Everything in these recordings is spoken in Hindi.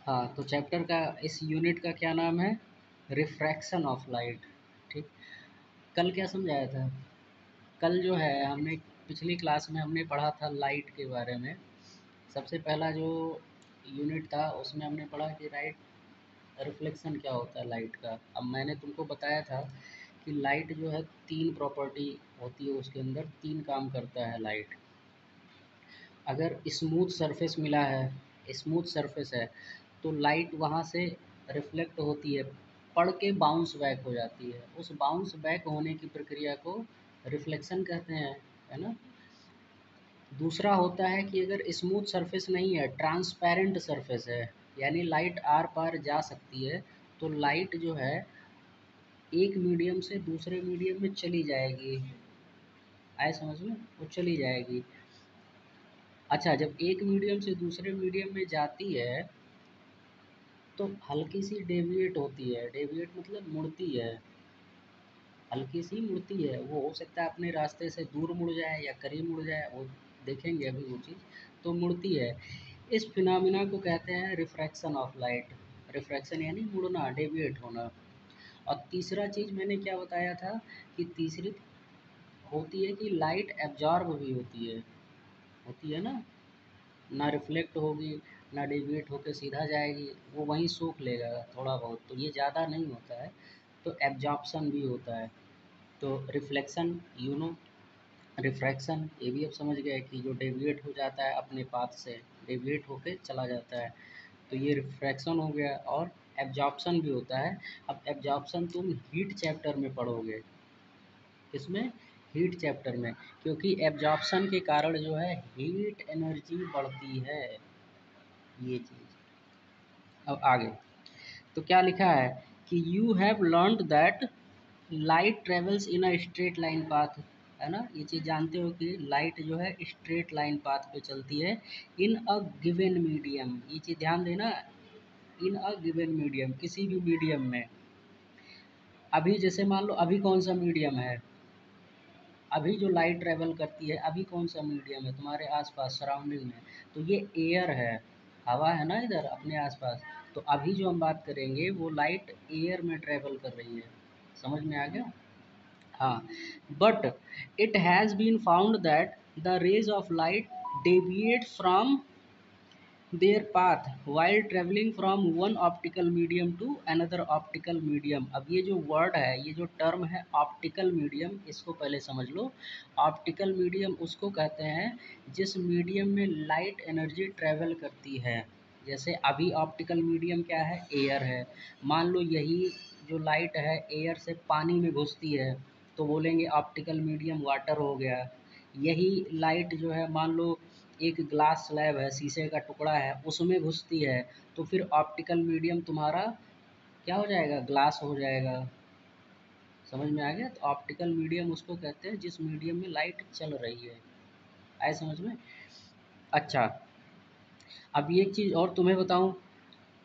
हाँ, तो चैप्टर का इस यूनिट का क्या नाम है? Refraction of light. ठीक। कल क्या समझाया था? कल जो है हमने पिछली क्लास में हमने पढ़ा था लाइट के बारे में। सबसे पहला जो यूनिट था उसमें हमने पढ़ा कि लाइट रिफ्लेक्शन क्या होता है लाइट का। अब मैंने तुमको बताया था कि लाइट जो है 3 प्रॉपर्टी होती है, उसके अंदर 3 काम करता है लाइट। अगर स्मूथ सरफेस मिला है, स्मूथ सरफेस है, तो लाइट वहाँ से रिफ्लेक्ट होती है, पड़ के बाउंस बैक हो जाती है। उस बाउंस बैक होने की प्रक्रिया को रिफ्लेक्शन कहते हैं, है ना? दूसरा होता है कि अगर स्मूथ सरफेस नहीं है, ट्रांसपेरेंट सरफेस है, यानी लाइट आर पार जा सकती है, तो लाइट जो है एक मीडियम से दूसरे मीडियम में चली जाएगी। आए समझ में? वो चली जाएगी। अच्छा, जब एक मीडियम से दूसरे मीडियम में जाती है तो हल्की सी डेविएट होती है। डेविएट मतलब मुड़ती है, हल्की सी मुड़ती है। वो हो सकता है अपने रास्ते से दूर मुड़ जाए या करीब मुड़ जाए, वो देखेंगे अभी वो चीज़। तो मुड़ती है। इस फिनोमिना को कहते हैं रिफ्रैक्शन ऑफ लाइट। रिफ्रैक्शन यानी मुड़ना, डेविएट होना। और तीसरा चीज़ मैंने क्या बताया था कि तीसरी होती है कि लाइट एब्जॉर्ब भी होती है ना? ना रिफ्लेक्ट होगी, ना डेविएट होकर सीधा जाएगी, वो वहीं सोख लेगा थोड़ा बहुत, तो ये ज़्यादा नहीं होता है। तो एब्जॉर्प्शन भी होता है। तो रिफ्लेक्शन, रिफ्रैक्शन ये भी अब समझ गए कि जो डेविएट हो जाता है अपने पाथ से, डेविएट होके चला जाता है, तो ये रिफ्रैक्शन हो गया। और एब्जॉर्प्शन भी होता है। अब एब्जॉर्प्शन तुम हीट चैप्टर में पढ़ोगे। इसमें हीट चैप्टर में, क्योंकि एब्जॉर्प्शन के कारण जो है हीट एनर्जी बढ़ती है, ये चीज़। अब आगे तो क्या लिखा है कि you have learned that light travels in a straight line path, है ना? ये चीज़ जानते हो कि लाइट जो है स्ट्रेट लाइन पाथ पे चलती है इन अ गिवन मीडियम। ये चीज़ ध्यान देना, इन अ गिवन मीडियम, किसी भी मीडियम में। अभी जैसे मान लो अभी कौन सा मीडियम है, अभी जो लाइट ट्रेवल करती है अभी कौन सा मीडियम है तुम्हारे आसपास सराउंडिंग में? तो ये एयर है, हवा है ना इधर अपने आसपास। तो अभी जो हम बात करेंगे वो लाइट एयर में ट्रेवल कर रही है। समझ में आ गया? हाँ। But it has been found that the rays of light deviate from their path while travelling from one optical medium to another optical medium. अब ये जो वर्ड है, ये जो टर्म है ऑप्टिकल मीडियम, इसको पहले समझ लो। ऑप्टिकल मीडियम उसको कहते हैं जिस मीडियम में लाइट एनर्जी ट्रेवल करती है। जैसे अभी ऑप्टिकल मीडियम क्या है? एयर है। मान लो यही जो लाइट है एयर से पानी में घुसती है, तो बोलेंगे ऑप्टिकल मीडियम वाटर हो गया। यही लाइट जो है मान लो एक ग्लास स्लैब है, शीशे का टुकड़ा है, उसमें घुसती है, तो फिर ऑप्टिकल मीडियम तुम्हारा क्या हो जाएगा? ग्लास हो जाएगा। समझ में आ गया? तो ऑप्टिकल मीडियम उसको कहते हैं जिस मीडियम में लाइट चल रही है। आए समझ में? अच्छा, अब एक चीज़ और तुम्हें बताऊं,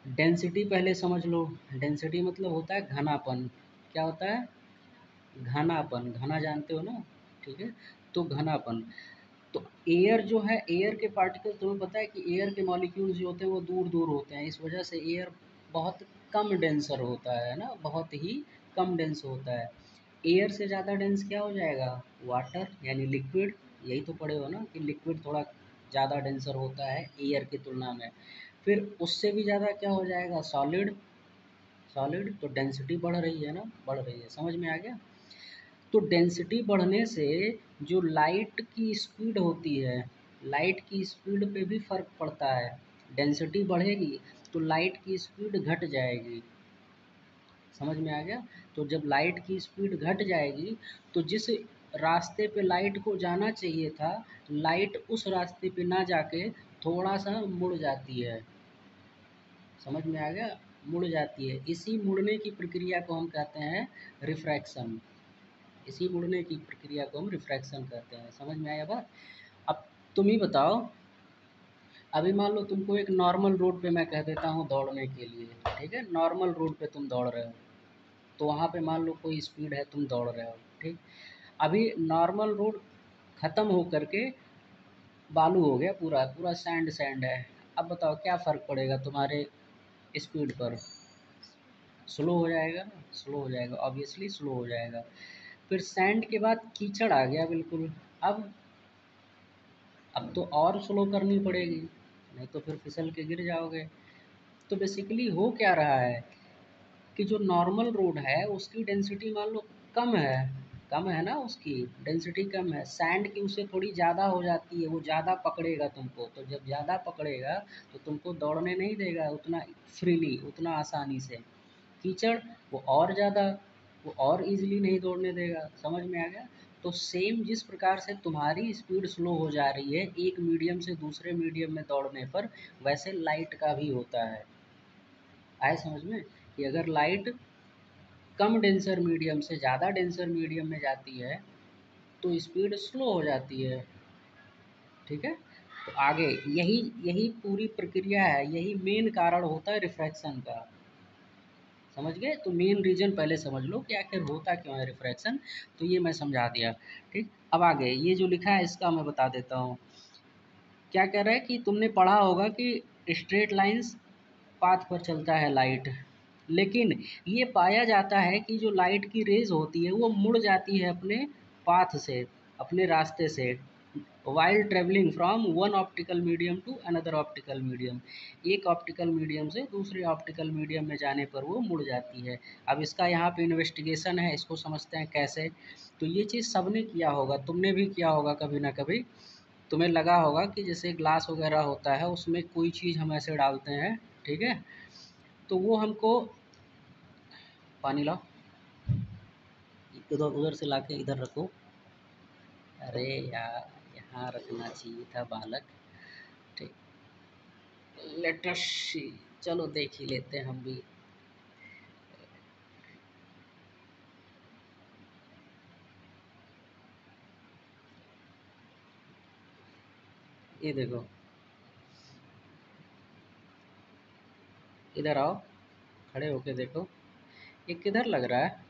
डेंसिटी पहले समझ लो। डेंसिटी मतलब होता है घनापन। क्या होता है? घनापन। घना जानते हो ना? ठीक है, तो घनापन। तो एयर जो है, एयर के पार्टिकल, तुम्हें पता है कि एयर के मॉलिक्यूल्स जो होते हैं वो दूर दूर होते हैं, इस वजह से एयर बहुत कम डेंसर होता है ना, बहुत ही कम डेंस होता है। एयर से ज़्यादा डेंस क्या हो जाएगा? वाटर यानी लिक्विड। यही तो पढ़े हो ना कि लिक्विड थोड़ा ज़्यादा डेंसर होता है एयर की तुलना में। फिर उससे भी ज़्यादा क्या हो जाएगा? सॉलिड। सॉलिड तो डेंसिटी बढ़ रही है ना, बढ़ रही है। समझ में आ गया? तो डेंसिटी बढ़ने से जो लाइट की स्पीड होती है, लाइट की स्पीड पे भी फ़र्क पड़ता है। डेंसिटी बढ़ेगी तो लाइट की स्पीड घट जाएगी। समझ में आ गया? तो जब लाइट की स्पीड घट जाएगी तो जिस रास्ते पे लाइट को जाना चाहिए था, लाइट उस रास्ते पे ना जाके थोड़ा सा मुड़ जाती है। समझ में आ गया? मुड़ जाती है। इसी मुड़ने की प्रक्रिया को हम कहते हैं रिफ्रैक्शन। इसी मुड़ने की प्रक्रिया को हम रिफ्रैक्शन कहते हैं। समझ में आया बात? अब तुम ही बताओ, अभी मान लो तुमको एक नॉर्मल रोड पे मैं कह देता हूँ दौड़ने के लिए, ठीक है? नॉर्मल रोड पे तुम दौड़ रहे हो, तो वहाँ पे मान लो कोई स्पीड है, तुम दौड़ रहे हो, ठीक? अभी नॉर्मल रोड ख़त्म हो करके बालू हो गया, पूरा पूरा सैंड सैंड है। अब बताओ क्या फ़र्क पड़ेगा तुम्हारे स्पीड पर स्लो हो जाएगा ना, स्लो हो जाएगा, ऑब्वियसली स्लो हो जाएगा। फिर सैंड के बाद कीचड़ आ गया बिल्कुल। अब तो और स्लो करनी पड़ेगी, नहीं तो फिर फिसल के गिर जाओगे। तो बेसिकली हो क्या रहा है कि जो नॉर्मल रोड है उसकी डेंसिटी मान लो कम है, कम है ना, उसकी डेंसिटी कम है, सैंड की उससे थोड़ी ज़्यादा हो जाती है, वो ज़्यादा पकड़ेगा तुमको। तो जब ज़्यादा पकड़ेगा तो तुमको दौड़ने नहीं देगा उतना फ्रीली, उतना आसानी से। कीचड़ वो और ज़्यादा, वो और इजीली नहीं दौड़ने देगा। समझ में आ गया? तो सेम जिस प्रकार से तुम्हारी स्पीड स्लो हो जा रही है एक मीडियम से दूसरे मीडियम में दौड़ने पर, वैसे लाइट का भी होता है। आए समझ में कि अगर लाइट कम डेंसर मीडियम से ज़्यादा डेंसर मीडियम में जाती है तो स्पीड स्लो हो जाती है। ठीक है, तो आगे यही यही पूरी प्रक्रिया है, यही मेन कारण होता है रिफ्रैक्शन का। समझ गए? तो मेन रीज़न पहले समझ लो कि आखिर होता क्यों है रिफ्रैक्शन। तो ये मैं समझा दिया। ठीक, अब आगे ये जो लिखा है इसका मैं बता देता हूँ। क्या कह रहा है कि तुमने पढ़ा होगा कि स्ट्रेट लाइंस पाथ पर चलता है लाइट, लेकिन ये पाया जाता है कि जो लाइट की रेज होती है वो मुड़ जाती है अपने पाथ से, अपने रास्ते से, while travelling from one optical medium to another optical medium. एक ऑप्टिकल मीडियम से दूसरे ऑप्टिकल मीडियम में जाने पर वो मुड़ जाती है। अब इसका यहाँ पे इन्वेस्टिगेशन है, इसको समझते हैं कैसे। तो ये चीज़ सबने किया होगा, तुमने भी किया होगा कभी ना कभी। तुम्हें लगा होगा कि जैसे ग्लास वगैरह होता है उसमें कोई चीज़ हम ऐसे डालते हैं, ठीक है, तो वो हमको, पानी लाओ, उधर उधर से लाके इधर रखो। अरे यार, यहाँ रखना चाहिए था बालक। ठीक, लेट अस सी, चलो देख ही लेते हैं हम भी। ये देखो, इधर आओ, खड़े होके देखो, ये किधर लग रहा है?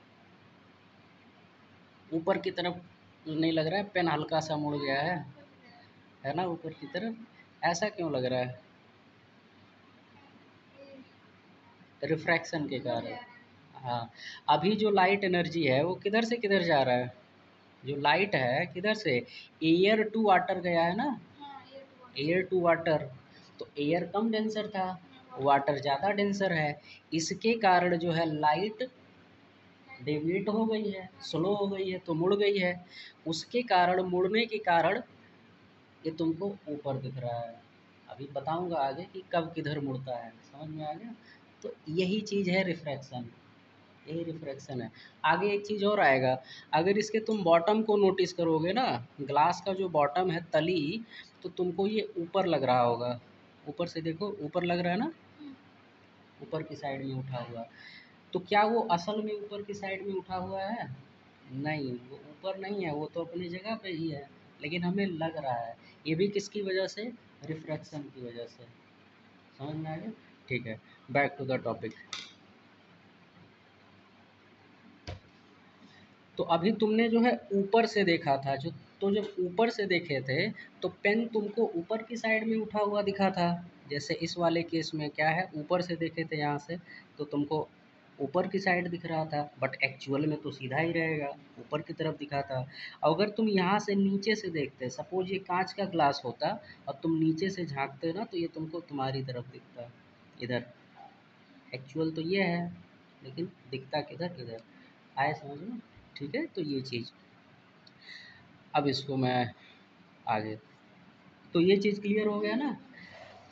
ऊपर की तरफ नहीं लग रहा है? पेन हल्का सा मुड़ गया है ना ऊपर की तरफ? ऐसा क्यों लग रहा है? रिफ्रैक्शन के कारण। हाँ, अभी जो लाइट एनर्जी है वो किधर से किधर जा रहा है? जो लाइट है किधर से, एयर टू वाटर गया है ना, एयर टू वाटर। तो एयर कम डेंसर था, वाटर ज़्यादा डेंसर है, इसके कारण जो है लाइट डेविएट हो गई है, स्लो हो गई है, तो मुड़ गई है। उसके कारण, मुड़ने के कारण ये तुमको ऊपर दिख रहा है। अभी बताऊंगा आगे कि कब किधर मुड़ता है। समझ में आ गया? तो यही चीज़ है रिफ्रैक्शन, यही रिफ्रैक्शन है। आगे एक चीज़ और आएगा, अगर इसके तुम बॉटम को नोटिस करोगे ना, ग्लास का जो बॉटम है तली, तो तुमको ये ऊपर लग रहा होगा। ऊपर से देखो, ऊपर लग रहा है ना, ऊपर की साइड में उठा हुआ। तो क्या वो असल में ऊपर की साइड में उठा हुआ है? नहीं, वो ऊपर नहीं है, वो तो अपनी जगह पे ही है, लेकिन हमें लग रहा है। ये भी किसकी वजह से? रिफ्रैक्शन की वजह से। समझ में आ गया? ठीक है, बैक टू द टॉपिक। तो अभी तुमने जो है ऊपर से देखा था, जो, तो जब ऊपर से देखे थे तो पेन तुमको ऊपर की साइड में उठा हुआ दिखा था। जैसे इस वाले केस में क्या है, ऊपर से देखे थे यहाँ से, तो तुमको ऊपर की साइड दिख रहा था, बट एक्चुअल में तो सीधा ही रहेगा, ऊपर की तरफ दिखा था। अगर तुम यहाँ से नीचे से देखते, सपोज ये कांच का ग्लास होता और तुम नीचे से झांकते ना, तो ये तुमको तुम्हारी तरफ दिखता, इधर। एक्चुअल तो ये है, लेकिन दिखता किधर, इधर। आए समझ में? ठीक है, तो ये चीज़, अब इसको मैं आगे, तो ये चीज़ क्लियर हो गया ना।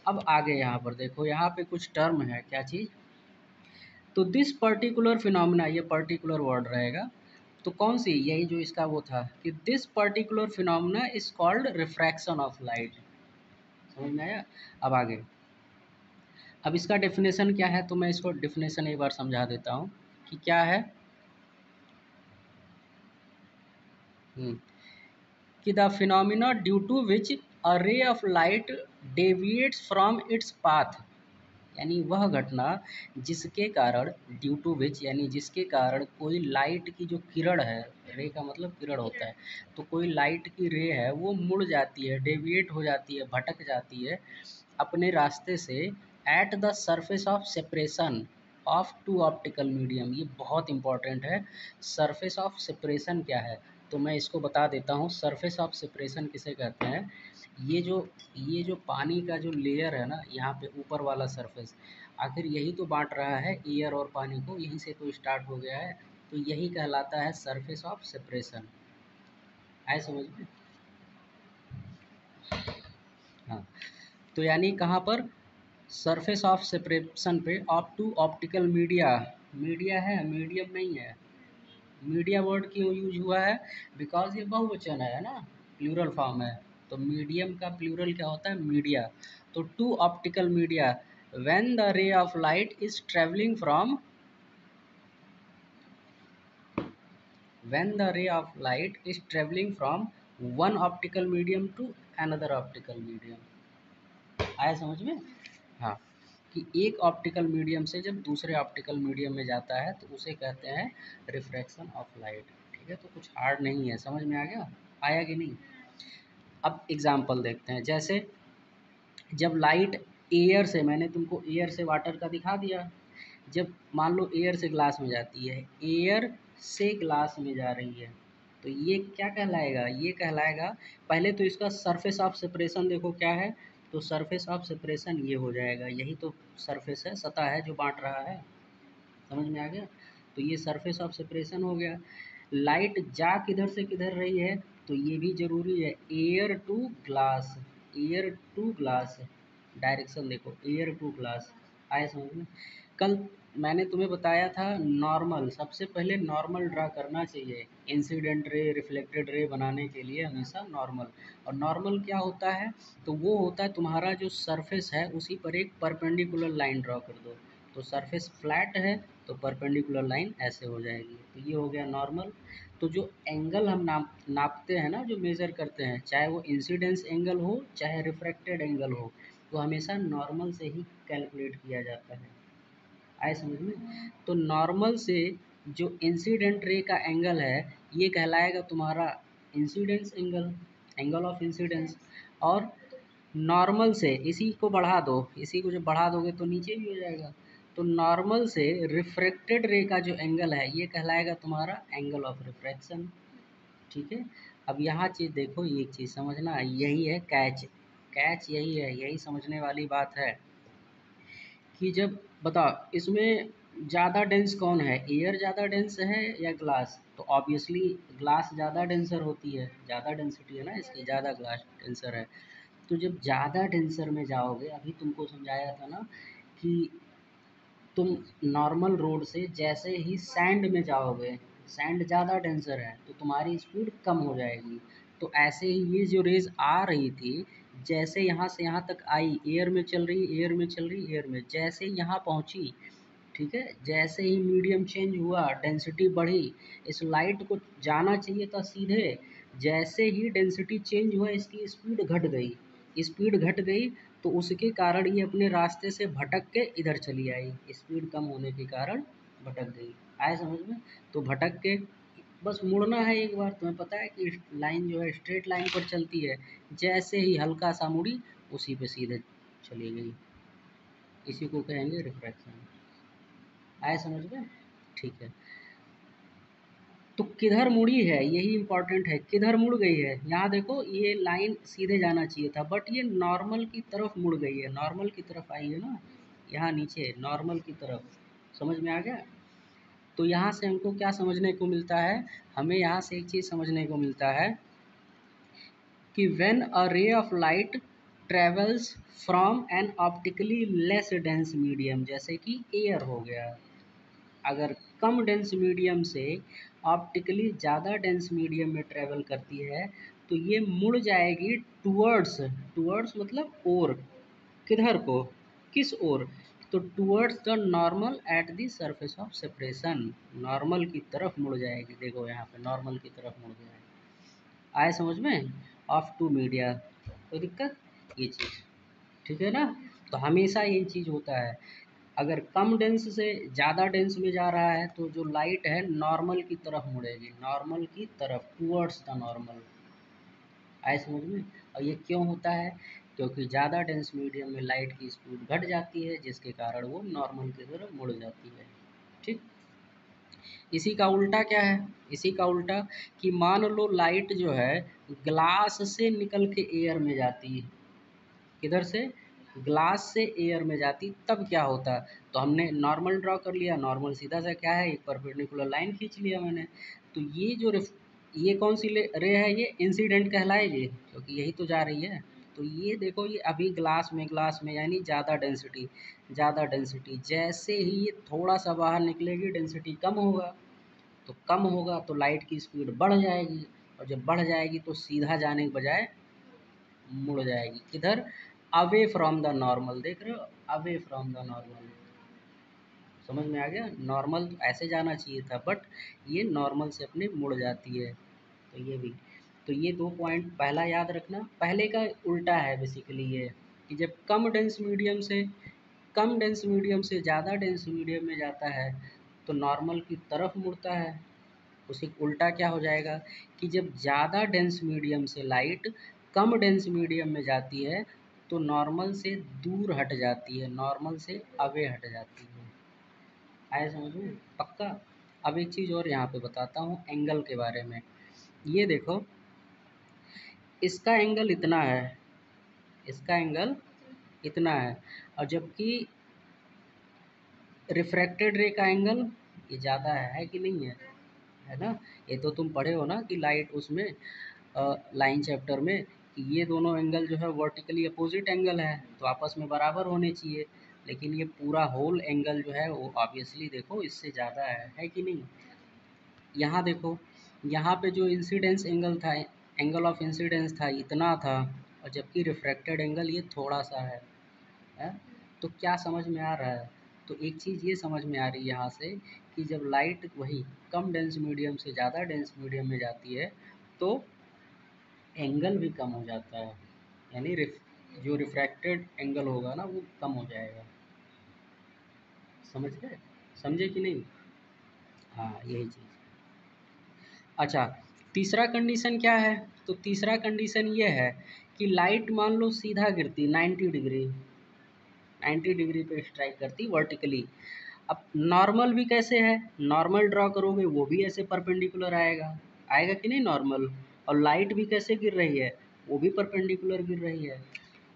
अब आगे यहाँ पर देखो, यहाँ पे कुछ टर्म है, क्या चीज़, तो दिस पर्टिकुलर फिनोमिना, ये पर्टिकुलर वर्ड रहेगा। तो कौन सी, यही जो इसका वो था कि this particular phenomena is called refraction of light. समझ में आया? अब आगे, अब इसका डेफिनेशन क्या है, तो मैं इसको डेफिनेशन एक बार समझा देता हूँ कि क्या है। हम्म, कि the phenomena due to which a ray of light deviates from its path, यानी वह घटना जिसके कारण, ड्यू टू विच यानी जिसके कारण कोई लाइट की जो किरण है, रे का मतलब किरण होता है, तो कोई लाइट की रे है वो मुड़ जाती है, डेविएट हो जाती है, भटक जाती है अपने रास्ते से at the surface of separation of two optical medium. ये बहुत इंपॉर्टेंट है। सरफेस ऑफ सेपरेशन क्या है, तो मैं इसको बता देता हूँ। सरफेस ऑफ सेपरेशन किसे कहते हैं? ये जो पानी का जो लेयर है ना, यहाँ पे ऊपर वाला सरफेस, आखिर यही तो बांट रहा है एयर और पानी को, यहीं से तो स्टार्ट हो गया है। तो यही कहलाता है सरफेस ऑफ सेपरेशन। आए समझ में? हाँ, तो यानी कहाँ पर? सरफेस ऑफ सेपरेशन पे of two optical media. Media है, मीडियम नहीं है। मीडिया वर्ड क्यों यूज हुआ है? बिकॉज ये बहुवचन है ना, प्लूरल फॉर्म है। तो मीडियम का प्लूरल क्या होता है? मीडिया। तो two optical media when the ray of light is travelling from, when the ray of light is traveling from one optical medium to another optical medium। आया समझ में? हाँ, कि एक ऑप्टिकल मीडियम से जब दूसरे ऑप्टिकल मीडियम में जाता है तो उसे कहते हैं रिफ्रैक्शन ऑफ लाइट। ठीक है, तो कुछ हार्ड नहीं है, समझ में आ गया? आया कि नहीं? अब एग्जाम्पल देखते हैं। जैसे जब लाइट एयर से, मैंने तुमको एयर से वाटर का दिखा दिया, जब मान लो एयर से ग्लास में जाती है, एयर से ग्लास में जा रही है, तो ये क्या कहलाएगा? ये कहलाएगा, पहले तो इसका सरफेस ऑफ सेपरेशन देखो क्या है। तो सरफेस ऑफ सेपरेशन ये हो जाएगा, यही तो सरफेस है, सतह है जो बांट रहा है। समझ में आ गया? तो ये सरफेस ऑफ सेपरेशन हो गया। लाइट जा किधर से किधर रही है, तो ये भी ज़रूरी है। Air to glass, air to glass, direction देखो, एयर टू ग्लास। आए समझ में? कल मैंने तुम्हें बताया था नॉर्मल, सबसे पहले नॉर्मल ड्रा करना चाहिए। इंसिडेंट रे, रिफ्लेक्टेड रे बनाने के लिए हमेशा नॉर्मल। और नॉर्मल क्या होता है? तो वो होता है तुम्हारा जो सरफेस है उसी पर एक परपेंडिकुलर लाइन ड्रॉ कर दो। तो सरफेस फ्लैट है तो परपेंडिकुलर लाइन ऐसे हो जाएगी, तो ये हो गया नॉर्मल। तो जो एंगल हम नापते हैं ना, जो मेज़र करते हैं, चाहे वो इंसिडेंस एंगल हो चाहे रिफ्रैक्टेड एंगल हो, तो हमेशा नॉर्मल से ही कैलकुलेट किया जाता है। आए समझ में? तो नॉर्मल से जो इंसिडेंट रे का एंगल है ये कहलाएगा तुम्हारा incidence angle, angle of incidence. और नॉर्मल से इसी को बढ़ा दो, इसी को जब बढ़ा दोगे तो नीचे भी हो जाएगा। तो नॉर्मल से रिफ्रैक्टेड रे का जो एंगल है ये कहलाएगा तुम्हारा एंगल ऑफ रिफ्रैक्शन। ठीक है, अब यहाँ चीज़ देखो, ये चीज़ समझना, यही है कैच। कैच यही है, यही समझने वाली बात है कि जब बताओ इसमें ज़्यादा डेंस कौन है, एयर ज़्यादा डेंस है या ग्लास? तो ऑब्वियसली ग्लास ज़्यादा डेंसर होती है, ज़्यादा डेंसिटी है ना इसकी, ज़्यादा ग्लास डेंसर है। तो जब ज़्यादा डेंसर में जाओगे, अभी तुमको समझाया था ना कि तुम नॉर्मल रोड से जैसे ही सैंड में जाओगे, सैंड ज़्यादा डेंसर है तो तुम्हारी स्पीड कम हो जाएगी। तो ऐसे ही ये जो रेज़ आ रही थी, जैसे यहाँ से यहाँ तक आई, एयर में चल रही, एयर में चल रही, एयर में, जैसे ही यहाँ पहुँची, ठीक है, जैसे ही मीडियम चेंज हुआ, डेंसिटी बढ़ी, इस लाइट को जाना चाहिए था सीधे, जैसे ही डेंसिटी चेंज हुआ इसकी स्पीड घट गई। स्पीड घट गई तो उसके कारण ये अपने रास्ते से भटक के इधर चली आई, स्पीड कम होने के कारण भटक गई। आए समझ में? तो भटक के बस मुड़ना है एक बार, तुम्हें पता है कि लाइन जो है स्ट्रेट लाइन पर चलती है, जैसे ही हल्का सा मुड़ी उसी पे सीधे चली गई, इसी को कहेंगे रिफ्रैक्शन। आए समझ में? ठीक है, तो किधर मुड़ी है यही इम्पोर्टेंट है, किधर मुड़ गई है? यहाँ देखो ये लाइन सीधे जाना चाहिए था बट ये नॉर्मल की तरफ मुड़ गई है, नॉर्मल की तरफ आई है ना, यहाँ नीचे नॉर्मल की तरफ। समझ में आ गया? तो यहाँ से हमको क्या समझने को मिलता है? हमें यहाँ से एक चीज़ समझने को मिलता है कि when a ray of light travels from N optically less dense medium, जैसे कि एयर हो गया, अगर कम डेंस मीडियम से ऑप्टिकली ज़्यादा डेंस मीडियम में ट्रैवल करती है तो ये मुड़ जाएगी टूवर्ड्स, टूवर्ड्स मतलब ओर, किधर को, किस ओर? तो towards the normal at the surface of separation, normal की तरफ मुड़ जाएगी। देखो यहाँ पे नॉर्मल की तरफ मुड़ गया है। आए समझ में? ऑफ टू मीडिया, कोई दिक्कत? ये चीज़ ठीक है ना? तो हमेशा यही चीज़ होता है, अगर कम डेंस से ज़्यादा डेंस में जा रहा है तो जो लाइट है नॉर्मल की तरफ मुड़ेगी, नॉर्मल की तरफ, टूवर्ड्स द नॉर्मल। आए समझ में? और ये क्यों होता है? क्योंकि ज़्यादा डेंस मीडियम में लाइट की स्पीड घट जाती है, जिसके कारण वो नॉर्मल की तरफ मुड़ जाती है। ठीक। इसी का उल्टा क्या है, इसी का उल्टा कि मान लो लाइट जो है ग्लास से निकल के एयर में जाती है, किधर से, ग्लास से एयर में जाती, तब क्या होता। तो हमने नॉर्मल ड्रॉ कर लिया, नॉर्मल सीधा सा क्या है, एक परपेंडिकुलर लाइन खींच लिया मैंने। तो ये जो ये कौन सी रे है, ये इंसिडेंट कहलाएगी, क्योंकि यही तो जा रही है। तो ये देखो, ये अभी ग्लास में यानी ज़्यादा डेंसिटी जैसे ही ये थोड़ा सा बाहर निकलेगी डेंसिटी कम होगा, तो कम होगा तो लाइट की स्पीड बढ़ जाएगी, और जब बढ़ जाएगी तो सीधा जाने के बजाय मुड़ जाएगी, किधर, अवे फ्रॉम द नॉर्मल। देख रहे हो, अवे फ्रॉम द नॉर्मल, समझ में आ गया। नॉर्मल तो ऐसे जाना चाहिए था, बट ये नॉर्मल से अपने मुड़ जाती है। तो ये भी, तो ये 2 पॉइंट पहला याद रखना। पहले का उल्टा है बेसिकली ये, कि जब कम डेंस मीडियम से ज़्यादा डेंस मीडियम में जाता है तो नॉर्मल की तरफ मुड़ता है। उसी उल्टा क्या हो जाएगा कि जब ज़्यादा डेंस मीडियम से लाइट कम डेंस मीडियम में जाती है तो नॉर्मल से दूर हट जाती है, नॉर्मल से अवे हट जाती है। आए समझ में, पक्का। अब एक चीज़ और यहाँ पे बताता हूँ एंगल के बारे में। ये देखो, इसका एंगल इतना है, इसका एंगल इतना है, और जबकि रिफ्रैक्टेड रे का एंगल ये ज़्यादा है कि नहीं है ना। ये तो तुम पढ़े हो ना कि लाइट उसमें लाइन चैप्टर में, कि ये दोनों एंगल जो है वर्टिकली अपोजिट एंगल है, तो आपस में बराबर होने चाहिए। लेकिन ये पूरा होल एंगल जो है वो ऑब्वियसली देखो इससे ज़्यादा है कि नहीं। यहाँ देखो, यहाँ पे जो इंसिडेंस एंगल था, एंगल ऑफ इंसिडेंस था इतना था, और जबकि रिफ्रैक्टेड एंगल ये थोड़ा सा है। तो क्या समझ में आ रहा है, तो एक चीज़ ये समझ में आ रही है यहाँ से कि जब लाइट वही कम डेंस मीडियम से ज़्यादा डेंस मीडियम में जाती है तो एंगल भी कम हो जाता है, यानी जो रिफ्रैक्टेड एंगल होगा ना वो कम हो जाएगा। समझ गए, समझे कि नहीं। हाँ यही चीज़। अच्छा, तीसरा कंडीशन क्या है, तो तीसरा कंडीशन ये है कि लाइट मान लो सीधा गिरती 90 डिग्री पे स्ट्राइक करती वर्टिकली। अब नॉर्मल भी कैसे है, नॉर्मल ड्रॉ करोगे वो भी ऐसे परपेंडिकुलर आएगा, आएगा कि नहीं नॉर्मल। और लाइट भी कैसे गिर रही है, वो भी परपेंडिकुलर गिर रही है।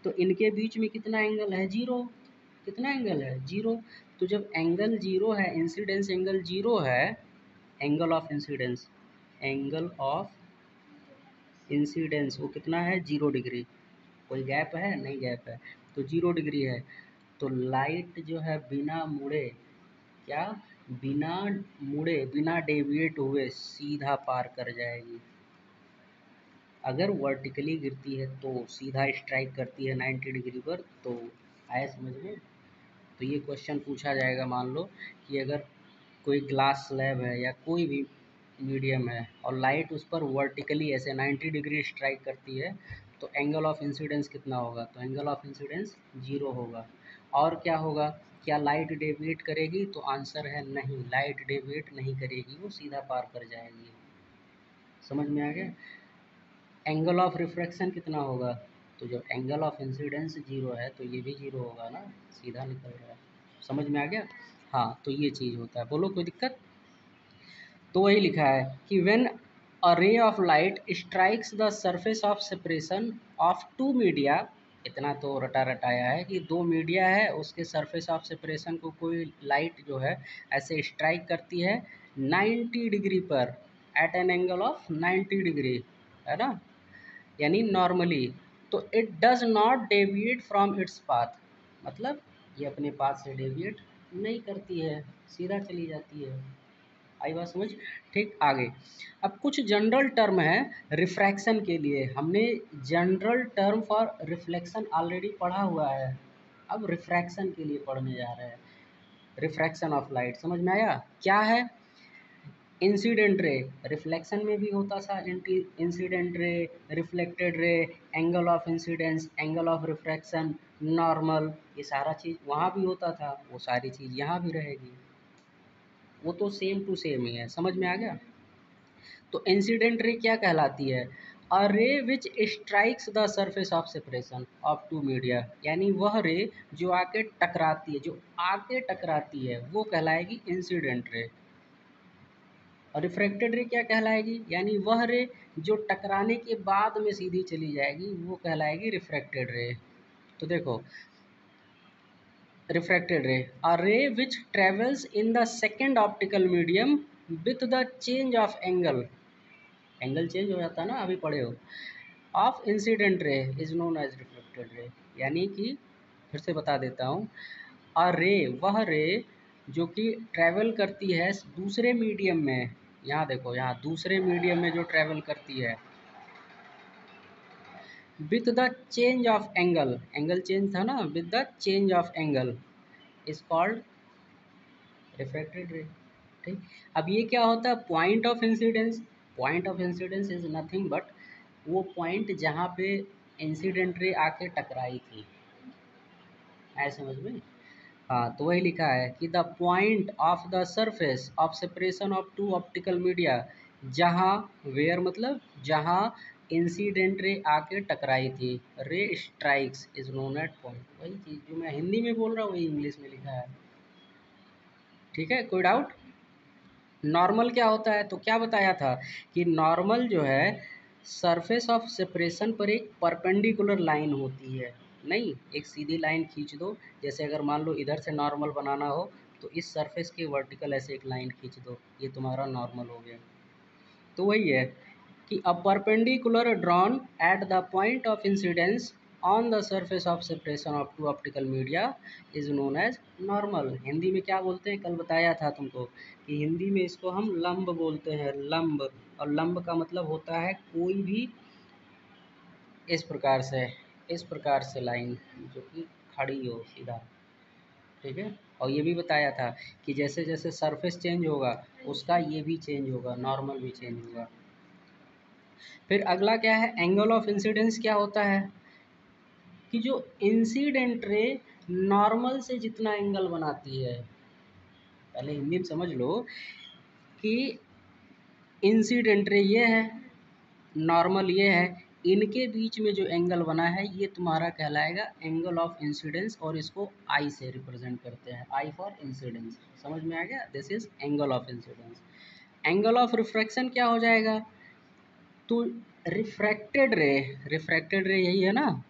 तो इनके बीच में कितना एंगल है, जीरो। कितना एंगल है, जीरो। तो जब एंगल जीरो है, इंसिडेंस एंगल जीरो है, angle of incidence, angle of incidence वो कितना है, 0 डिग्री। कोई गैप है, नहीं गैप है, तो 0 डिग्री है। तो लाइट जो है बिना मुड़े, क्या, बिना मुड़े, बिना डेविएट हुए सीधा पार कर जाएगी। अगर वर्टिकली गिरती है तो सीधा स्ट्राइक करती है 90 डिग्री पर, तो आया समझ में। तो ये क्वेश्चन पूछा जाएगा, मान लो कि अगर कोई ग्लास स्लैब है या कोई भी मीडियम है और लाइट उस पर वर्टिकली ऐसे 90 डिग्री स्ट्राइक करती है तो एंगल ऑफ इंसिडेंस कितना होगा, तो एंगल ऑफ इंसिडेंस 0 होगा। और क्या होगा, क्या लाइट डेविएट करेगी, तो आंसर है नहीं, लाइट डेविएट नहीं करेगी, वो सीधा पार कर जाएगी। समझ में आ गया। एंगल ऑफ रिफ्रैक्शन कितना होगा, तो जब एंगल ऑफ इंसिडेंस 0 है तो ये भी 0 होगा ना, सीधा निकल रहा है। समझ में आ गया। हाँ तो ये चीज़ होता है, बोलो कोई दिक्कत। तो वही लिखा है कि when a ray of light strikes the surface of separation of two media, इतना तो रटा रटाया है कि दो मीडिया है उसके सरफेस ऑफ सेपरेशन को कोई लाइट जो है ऐसे स्ट्राइक करती है 90 डिग्री पर, at an angle of 90 degree, है ना, यानी नॉर्मली, तो it does not deviate from its path, मतलब ये अपने पाथ से डेविएट नहीं करती है, सीधा चली जाती है। आई बात समझ। ठीक, आगे अब कुछ जनरल टर्म है रिफ्रैक्शन के लिए, हमने general term for reflection already पढ़ा हुआ है, अब रिफ्रैक्शन के लिए पढ़ने जा रहे हैं। रिफ्रैक्शन ऑफ लाइट समझ में आया क्या है। इंसिडेंट रे, रिफ्लेक्शन में भी होता था incident ray, reflected ray, angle of incidence, angle of refraction, normal, ये सारा चीज़ वहाँ भी होता था, वो सारी चीज़ यहाँ भी रहेगी, वो तो सेम टू सेम ही है। समझ में आ गया। तो इंसिडेंट रे क्या कहलाती है, a ray which strikes the surface of separation of two media, यानी वह रे जो आके टकराती है, जो आके टकराती है वो कहलाएगी इंसिडेंट रे। और रिफ्रैक्टेड रे क्या कहलाएगी, यानी वह रे जो टकराने के बाद में सीधी चली जाएगी वो कहलाएगी रिफ्रैक्टेड रे। तो देखो, refracted ray, a ray which travels in the second optical medium with the change of angle, angle change हो जाता है ना, अभी पढ़े हो, of incident ray is known as reflected ray. यानी कि फिर से बता देता हूँ, अ रे वह रे जो कि ट्रैवल करती है दूसरे मीडियम में, यहाँ देखो, यहाँ दूसरे मीडियम में जो ट्रैवल करती है with the change of angle, angle change था ना, with the change of angle is called refracted रे। ठीक, अब ये क्या होता है point of incidence, point of incidence is nothing but वो पॉइंट जहाँ पे इंसिडेंट रे आके टकराई थी, ऐसे समझ में। हाँ, तो वही लिखा है कि the point of the surface of separation of two optical media, जहाँ, वेयर मतलब जहाँ इंसिडेंट रे आके टकराई थी, ray strikes is known at point, वही चीज़ जो मैं हिंदी में बोल रहा हूँ वही इंग्लिश में लिखा है। ठीक है, कोई डाउट। नॉर्मल क्या होता है, तो क्या बताया था कि नॉर्मल जो है सरफेस ऑफ सेपरेशन पर एक परपेंडिकुलर लाइन होती है, नहीं एक सीधी लाइन खींच दो, जैसे अगर मान लो इधर से नॉर्मल बनाना हो तो इस सरफेस के वर्टिकल ऐसे एक लाइन खींच दो, ये तुम्हारा नॉर्मल हो गया। तो वही है कि a perpendicular drawn at the point of incidence on the surface of separation of two optical media is known as normal. Hindi में क्या बोलते हैं, कल बताया था तुमको कि हिंदी में इसको हम लंब बोलते हैं, लंब। और लंब का मतलब होता है कोई भी इस प्रकार से, इस प्रकार से लाइन जो कि खड़ी हो सीधा। ठीक है, और ये भी बताया था कि जैसे जैसे सरफेस चेंज होगा उसका ये भी चेंज होगा, नॉर्मल भी चेंज होगा। फिर अगला क्या है, एंगल ऑफ इंसिडेंस क्या होता है कि जो इंसिडेंट रे नॉर्मल से जितना एंगल बनाती है, पहले हिंदी में समझ लो कि इंसिडेंट रे ये है, नॉर्मल ये है, इनके बीच में जो एंगल बना है ये तुम्हारा कहलाएगा एंगल ऑफ इंसिडेंस, और इसको आई से रिप्रेजेंट करते हैं, आई फॉर इंसिडेंस। समझ में आ गया, this is angle of incidence. Angle of refraction क्या हो जाएगा, तो रिफ्रैक्टेड रे, रिफ्रैक्टेड रे यही है ना,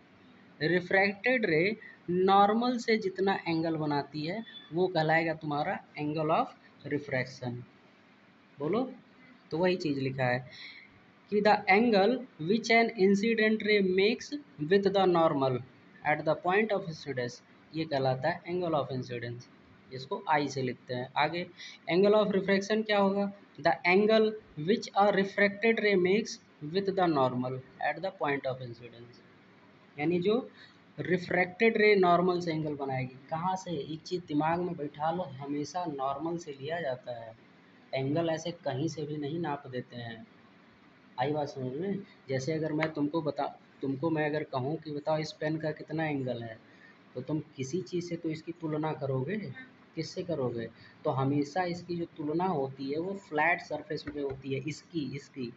रिफ्रैक्टेड रे नॉर्मल से जितना एंगल बनाती है वो कहलाएगा तुम्हारा एंगल ऑफ रिफ्रैक्शन। बोलो, तो वही चीज़ लिखा है कि the angle which an incident ray makes with the normal at the point of incidence, ये कहलाता है एंगल ऑफ इंसिडेंस, जिसको आई से लिखते हैं। आगे एंगल ऑफ रिफ्रैक्शन क्या होगा, the angle which a refracted रे makes with the normal at the point of incidence, यानी जो रिफ्रैक्टेड रे नॉर्मल से एंगल बनाएगी। कहाँ से, एक चीज़ दिमाग में बैठा लो, हमेशा नॉर्मल से लिया जाता है, एंगल ऐसे कहीं से भी नहीं नाप देते हैं। आई बात समझ में। जैसे अगर मैं तुमको मैं अगर कहूँ कि बताओ इस पेन का कितना एंगल है, तो तुम किसी चीज़ से तो इसकी तुलना करोगे, किससे करोगे, तो हमेशा इसकी जो तुलना होती है वो फ्लैट सरफेस में होती है, इसकी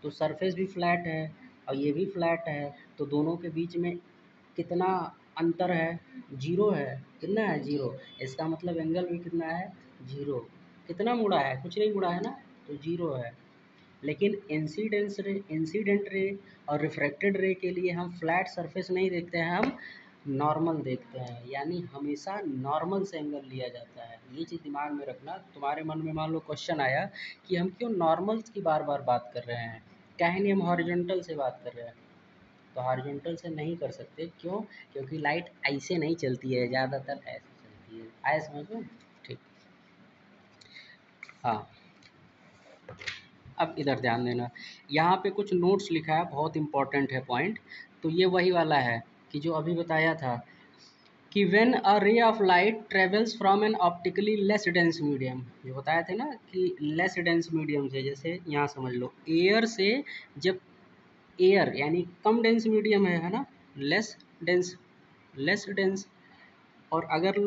तो सरफेस भी फ्लैट है और ये भी फ्लैट है, तो दोनों के बीच में कितना अंतर है, जीरो है। कितना है, जीरो। इसका मतलब एंगल भी कितना है, जीरो। कितना मुड़ा है, कुछ नहीं मुड़ा है ना, तो जीरो है। लेकिन इंसिडेंट रे और रिफ्रैक्टेड रे के लिए हम फ्लैट सरफेस नहीं देखते हैं, हम नॉर्मल देखते हैं, यानी हमेशा नॉर्मल से एंगल लिया जाता है। ये चीज़ दिमाग में रखना। तुम्हारे मन में मान लो क्वेश्चन आया कि हम क्यों नॉर्मल की बार बार बात कर रहे हैं, क्या है नहीं हम हॉरिजॉन्टल से बात कर रहे हैं, तो हॉरिजॉन्टल से नहीं कर सकते, क्यों, क्योंकि लाइट ऐसे नहीं चलती है, ज़्यादातर ऐसे चलती है। आए समझ में। ठीक, हाँ, अब इधर ध्यान देना, यहाँ पे कुछ नोट्स लिखा है, बहुत इंपॉर्टेंट है पॉइंट। तो ये वही वाला है कि जो अभी बताया था कि when a ray of light travels from N optically less dense medium, जो बताया थे ना कि लेस डेंस मीडियम से, जैसे यहाँ समझ लो एयर से, जब एयर यानी कम डेंस मीडियम है ना, लेस डेंस, लेस डेंस, और अगर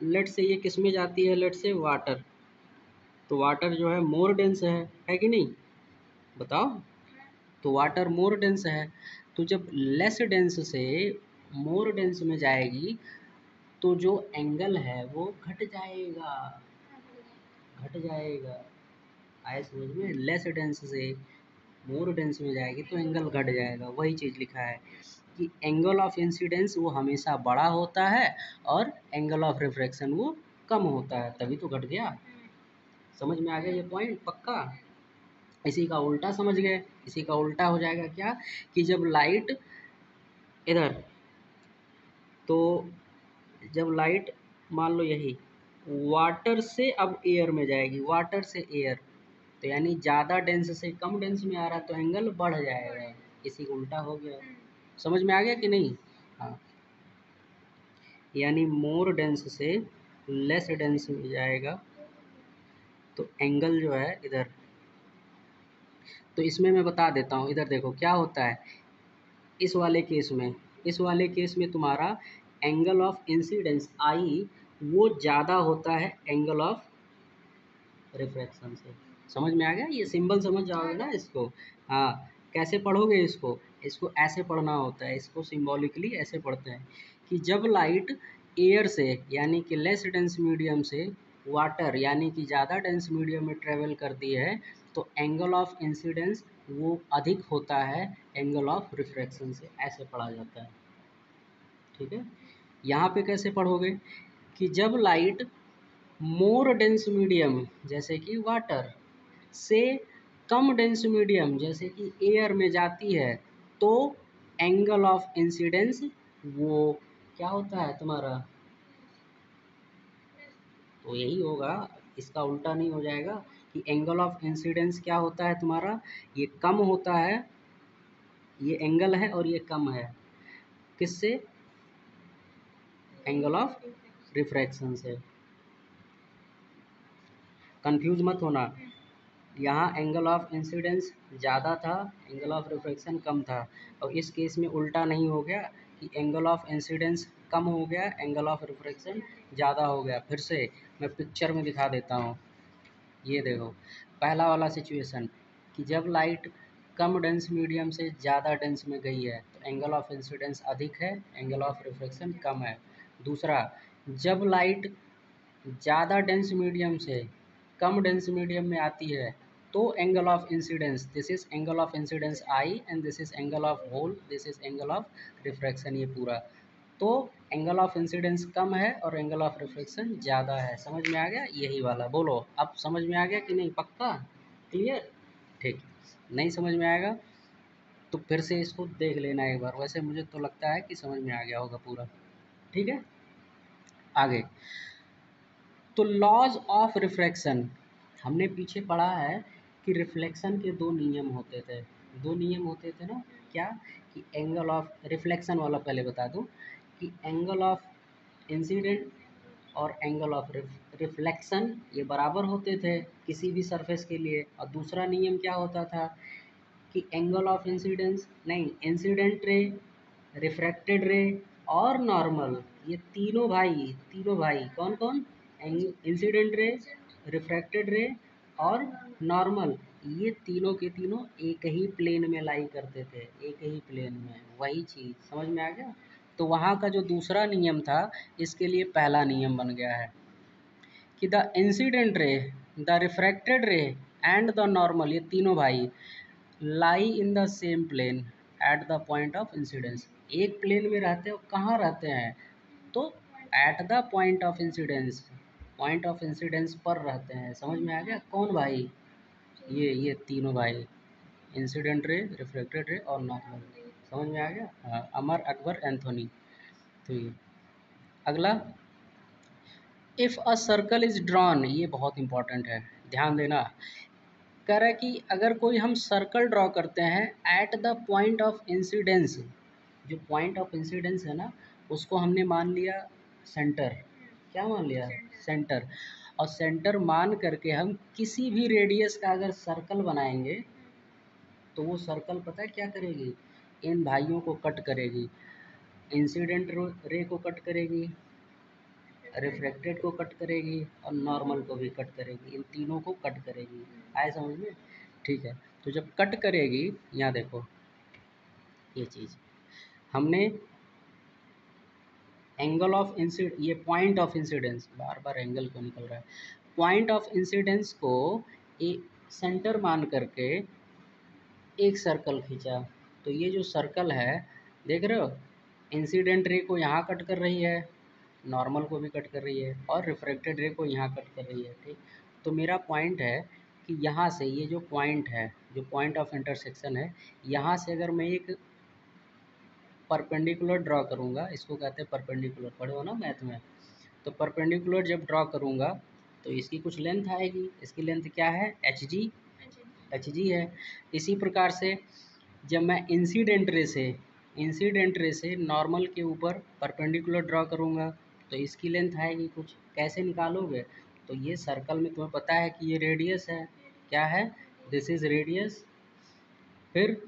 लेट से ये किस में जाती है, लेट से वाटर, तो वाटर जो है मोर डेंस है कि नहीं, बताओ। तो वाटर मोर डेंस है, तो जब लेस डेंस से मोर डेंस में जाएगी तो जो एंगल है वो घट जाएगा, घट जाएगा। आए समझ में? लेस डेंस से मोर डेंस में जाएगी तो एंगल घट जाएगा। वही चीज़ लिखा है कि एंगल ऑफ इंसिडेंस वो हमेशा बड़ा होता है और एंगल ऑफ रिफ्रैक्शन वो कम होता है, तभी तो घट गया। समझ में आ गया ये पॉइंट पक्का? इसी का उल्टा समझ गए, इसी का उल्टा हो जाएगा क्या कि जब लाइट इधर, तो जब लाइट मान लो यही वाटर से अब एयर में जाएगी, वाटर से एयर, तो यानी ज़्यादा डेंस से कम डेंस में आ रहा है तो एंगल बढ़ जाएगा। इसी का उल्टा हो गया। समझ में आ गया कि नहीं? हाँ, यानी मोर डेंस से लेस डेंस में जाएगा तो एंगल जो है इधर, तो इसमें मैं बता देता हूँ। इधर देखो क्या होता है इस वाले केस में, इस वाले केस में तुम्हारा एंगल ऑफ इंसिडेंस आई वो ज़्यादा होता है एंगल ऑफ रिफ्रैक्शन से। समझ में आ गया? ये सिंबल समझ जाओगे ना इसको? हाँ, कैसे पढ़ोगे इसको? इसको ऐसे पढ़ना होता है, इसको सिंबॉलिकली ऐसे पढ़ते हैं कि जब लाइट एयर से यानी कि लेस डेंस मीडियम से वाटर यानी कि ज़्यादा डेंस मीडियम में ट्रेवल करती है तो एंगल ऑफ इंसिडेंस वो अधिक होता है एंगल ऑफ रिफ्रैक्शन से। ऐसे पढ़ा जाता है, ठीक है? यहाँ पे कैसे पढ़ोगे कि जब लाइट मोर डेंस मीडियम जैसे कि वाटर से कम डेंस मीडियम जैसे कि एयर में जाती है तो एंगल ऑफ इंसिडेंस वो क्या होता है तुम्हारा? तो यही होगा, इसका उल्टा नहीं हो जाएगा कि एंगल ऑफ इंसिडेंस क्या होता है तुम्हारा? ये कम होता है, ये एंगल है और ये कम है, किससे? एंगल ऑफ रिफ्रैक्शन से। कंफ्यूज मत होना, यहाँ एंगल ऑफ इंसिडेंस ज़्यादा था, एंगल ऑफ रिफ्रैक्शन कम था, और इस केस में उल्टा नहीं हो गया कि एंगल ऑफ इंसिडेंस कम हो गया, एंगल ऑफ रिफ्रैक्शन ज़्यादा हो गया। फिर से मैं पिक्चर में दिखा देता हूँ। ये देखो पहला वाला सिचुएशन कि जब लाइट कम डेंस मीडियम से ज़्यादा डेंस में गई है तो एंगल ऑफ इंसिडेंस अधिक है, एंगल ऑफ रिफ्रैक्शन कम है। दूसरा, जब लाइट ज़्यादा डेंस मीडियम से कम डेंस मीडियम में आती है तो angle of incidence, this is angle of incidence I and this is angle of hole, this is angle of refraction, ये पूरा। तो एंगल ऑफ इंसिडेंस कम है और एंगल ऑफ रिफ्रैक्शन ज़्यादा है। समझ में आ गया? यही वाला बोलो, अब समझ में आ गया कि नहीं? पक्का क्लियर? ठीक। नहीं समझ में आएगा तो फिर से इसको देख लेना एक बार, वैसे मुझे तो लगता है कि समझ में आ गया होगा पूरा। ठीक है, आगे। तो लॉज ऑफ रिफ्रैक्शन हमने पीछे पढ़ा है कि रिफ्लेक्शन के दो नियम होते थे, दो नियम होते थे ना? क्या? कि एंगल ऑफ रिफ्लेक्शन वाला पहले बता दूं कि एंगल ऑफ इंसिडेंट और एंगल ऑफ रिफ्लेक्शन ये बराबर होते थे किसी भी सरफेस के लिए। और दूसरा नियम क्या होता था कि एंगल ऑफ इंसिडेंस नहीं, इंसिडेंट रे, रिफ्रैक्टेड रे और नॉर्मल, ये तीनों भाई कौन कौन? इंसिडेंट रे, रिफ्रैक्टेड रे और नॉर्मल, ये तीनों के तीनों एक ही प्लेन में लाई करते थे, एक ही प्लेन में। वही चीज़ समझ में आ गया? तो वहाँ का जो दूसरा नियम था इसके लिए पहला नियम बन गया है कि the incident ray, the refracted ray and the normal, ये तीनों भाई lie in the same plane at the point of incidence. एक प्लेन में रहते हो, कहाँ रहते हैं? तो at the point of incidence पर रहते हैं। समझ में आ गया? कौन भाई? ये तीनों भाई, इंसिडेंट रे, रिफ्लेक्टेड रे और नॉर्मल। समझ में आ गया? हाँ, अमर, अकबर, एंथोनी। तो ये अगला, if a circle is drawn, ये बहुत इंपॉर्टेंट है, ध्यान देना। कह रहा है कि अगर कोई हम सर्कल ड्रॉ करते हैं eight the point of incidence, जो पॉइंट ऑफ इंसिडेंस है ना उसको हमने मान लिया सेंटर। क्या मान लिया? सेंटर। और सेंटर मान करके हम किसी भी रेडियस का अगर सर्कल बनाएंगे तो वो सर्कल पता है क्या करेगी? इन भाइयों को कट करेगी, इंसिडेंट रे को कट करेगी, रिफ्लेक्टेड को कट करेगी और नॉर्मल को भी कट करेगी, इन तीनों को कट करेगी। आए समझ में? ठीक है। तो जब कट करेगी, यहाँ देखो ये चीज़ हमने एंगल ऑफ इंसिड ये point of incidence, bar bar angle क्यों निकल रहा है, पॉइंट ऑफ इंसिडेंस को एक सेंटर मान करके एक सर्कल खींचा। तो ये जो सर्कल है देख रहे हो, इंसिडेंट रे को यहाँ कट कर रही है, नॉर्मल को भी कट कर रही है, और रिफ्रैक्टेड रे को यहाँ कट कर रही है। ठीक, तो मेरा पॉइंट है कि यहाँ से ये जो पॉइंट है, जो पॉइंट ऑफ इंटरसेक्शन है, यहाँ से अगर मैं एक परपेंडिकुलर ड्रॉ करूँगा, इसको कहते हैं परपेंडिकुलर, पढ़े हो ना मैथ में। तो परपेंडिकुलर जब ड्रॉ करूँगा तो इसकी कुछ लेंथ आएगी, इसकी लेंथ क्या है, एच जी है। इसी प्रकार से जब मैं इंसिडेंट रे से नॉर्मल के ऊपर परपेंडिकुलर ड्रॉ करूँगा तो इसकी लेंथ आएगी कुछ। कैसे निकालोगे, तो ये सर्कल में तुम्हें पता है कि ये रेडियस है, क्या है, दिस इज़ रेडियस। फिर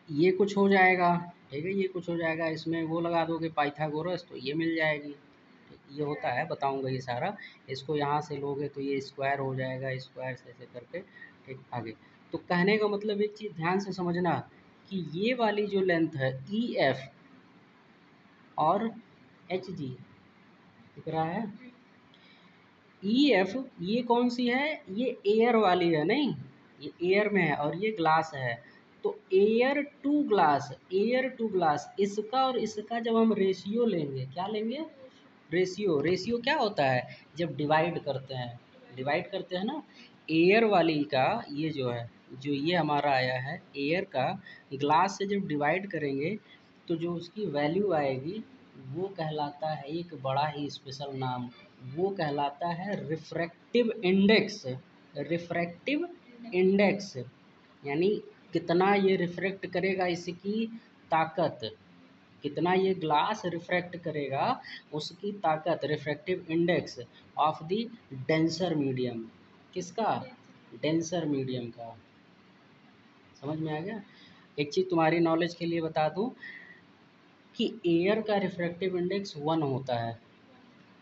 ये कुछ हो जाएगा, ठीक है, ये कुछ हो जाएगा, इसमें वो लगा दोगे पाइथागोरस तो ये मिल जाएगी। ये होता है, बताऊंगा ये सारा। इसको यहाँ से लोगे तो ये स्क्वायर हो जाएगा, स्क्वायर से ऐसे करके, ठीक, आगे। तो कहने का मतलब एक चीज़ ध्यान से समझना कि ये वाली जो लेंथ है ई एफ और एच जी, दिख रहा है, ई एफ ये कौन सी है, ये एयर वाली है, नहीं, ये एयर में है और ये ग्लास है। तो एयर टू ग्लास, इसका और इसका जब हम रेशियो लेंगे, क्या लेंगे, रेशियो क्या होता है, जब डिवाइड करते हैं ना, एयर वाली का ये जो है, जो ये हमारा आया है एयर का, ग्लास से जब डिवाइड करेंगे तो जो उसकी वैल्यू आएगी वो कहलाता है एक बड़ा ही स्पेशल नाम, वो कहलाता है रिफ्रैक्टिव इंडेक्स। रिफ्रैक्टिव इंडेक्स यानी कितना ये रिफ्रैक्ट करेगा, इसकी ताकत, कितना ये ग्लास रिफ्रैक्ट करेगा, उसकी ताकत, refractive index of the denser medium, किसका, डेंसर मीडियम का। समझ में आ गया। एक चीज़ तुम्हारी नॉलेज के लिए बता दूं कि एयर का रिफ्रैक्टिव इंडेक्स 1 होता है,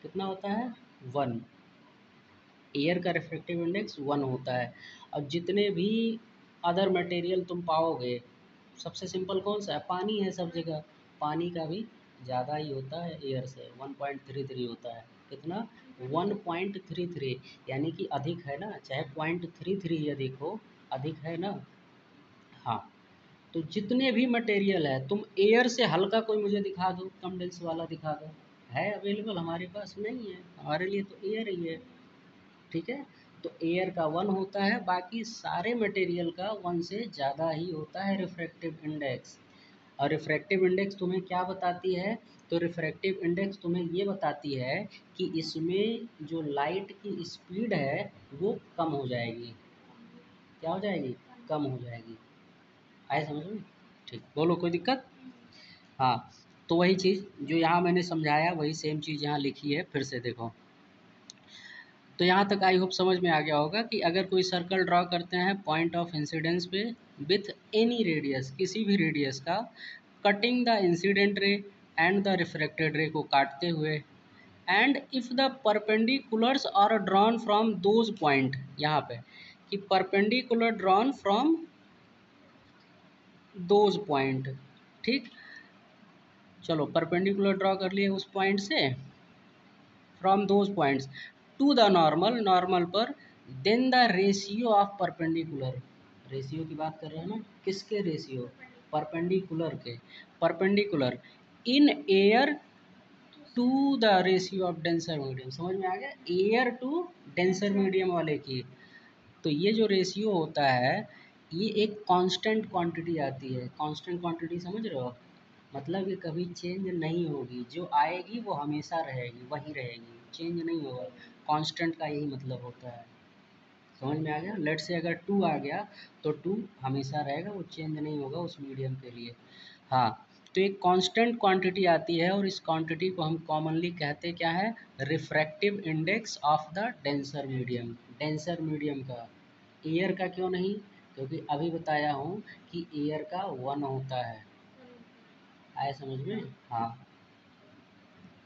कितना होता है, 1। एयर का रिफ्रैक्टिव इंडेक्स 1 होता है। और जितने भी अदर मटेरियल तुम पाओगे, सबसे सिंपल कौन सा है, पानी है सब जगह, पानी का भी ज़्यादा ही होता है एयर से, 1.33 होता है, कितना, 1.33, यानी कि अधिक है ना, चाहे 0.33 अधिक हो, अधिक है ना। हाँ, तो जितने भी मटेरियल है, तुम एयर से हल्का कोई मुझे दिखा दो, कम डेंस वाला दिखा दो, है अवेलेबल, हमारे पास नहीं है, हमारे लिए तो एयर ही है, ठीक है। तो एयर का 1 होता है, बाकी सारे मटेरियल का 1 से ज़्यादा ही होता है रिफ्रैक्टिव इंडेक्स। और रिफ्रैक्टिव इंडेक्स तुम्हें क्या बताती है, तो रिफ्रैक्टिव इंडेक्स तुम्हें ये बताती है कि इसमें जो लाइट की स्पीड है वो कम हो जाएगी, क्या हो जाएगी, कम हो जाएगी। आए समझ में, ठीक, बोलो कोई दिक्कत। हाँ, तो वही चीज़ जो यहाँ मैंने समझाया वही सेम चीज़ यहाँ लिखी है, फिर से देखो। तो यहाँ तक आई होप समझ में आ गया होगा कि अगर कोई सर्कल ड्रॉ करते हैं पॉइंट ऑफ इंसिडेंस पे विथ एनी रेडियस, किसी भी रेडियस का, cutting the incident ray and the refracted ray को काटते हुए, and if the perpendiculars are drawn from those point, यहाँ पे कि perpendicular drawn from those point, ठीक, चलो परपेंडिकुलर ड्रॉ कर लिए उस पॉइंट से, from those points to the normal, normal पर, then the ratio of perpendicular, ratio की बात कर रहे हैं ना, किसके रेशियो, परपेंडिकुलर के, perpendicular in air to the ratio of denser medium, समझ में आ गया, एयर टू डेंसर मीडियम वाले की। तो ये जो रेशियो होता है ये एक कांस्टेंट क्वांटिटी आती है, कांस्टेंट क्वांटिटी समझ रहे हो, मतलब ये कभी चेंज नहीं होगी, जो आएगी वो हमेशा रहेगी, वही रहेगी, चेंज नहीं होगा, कांस्टेंट का यही मतलब होता है। समझ में आ गया, लेट से अगर 2 आ गया तो 2 हमेशा रहेगा, वो चेंज नहीं होगा उस मीडियम के लिए। हाँ, तो एक कांस्टेंट क्वांटिटी आती है और इस क्वांटिटी को हम कॉमनली कहते क्या है, refractive index of the denser medium, denser medium का। एयर का क्यों नहीं, क्योंकि अभी बताया हूँ कि एयर का 1 होता है, आए समझ में। हाँ,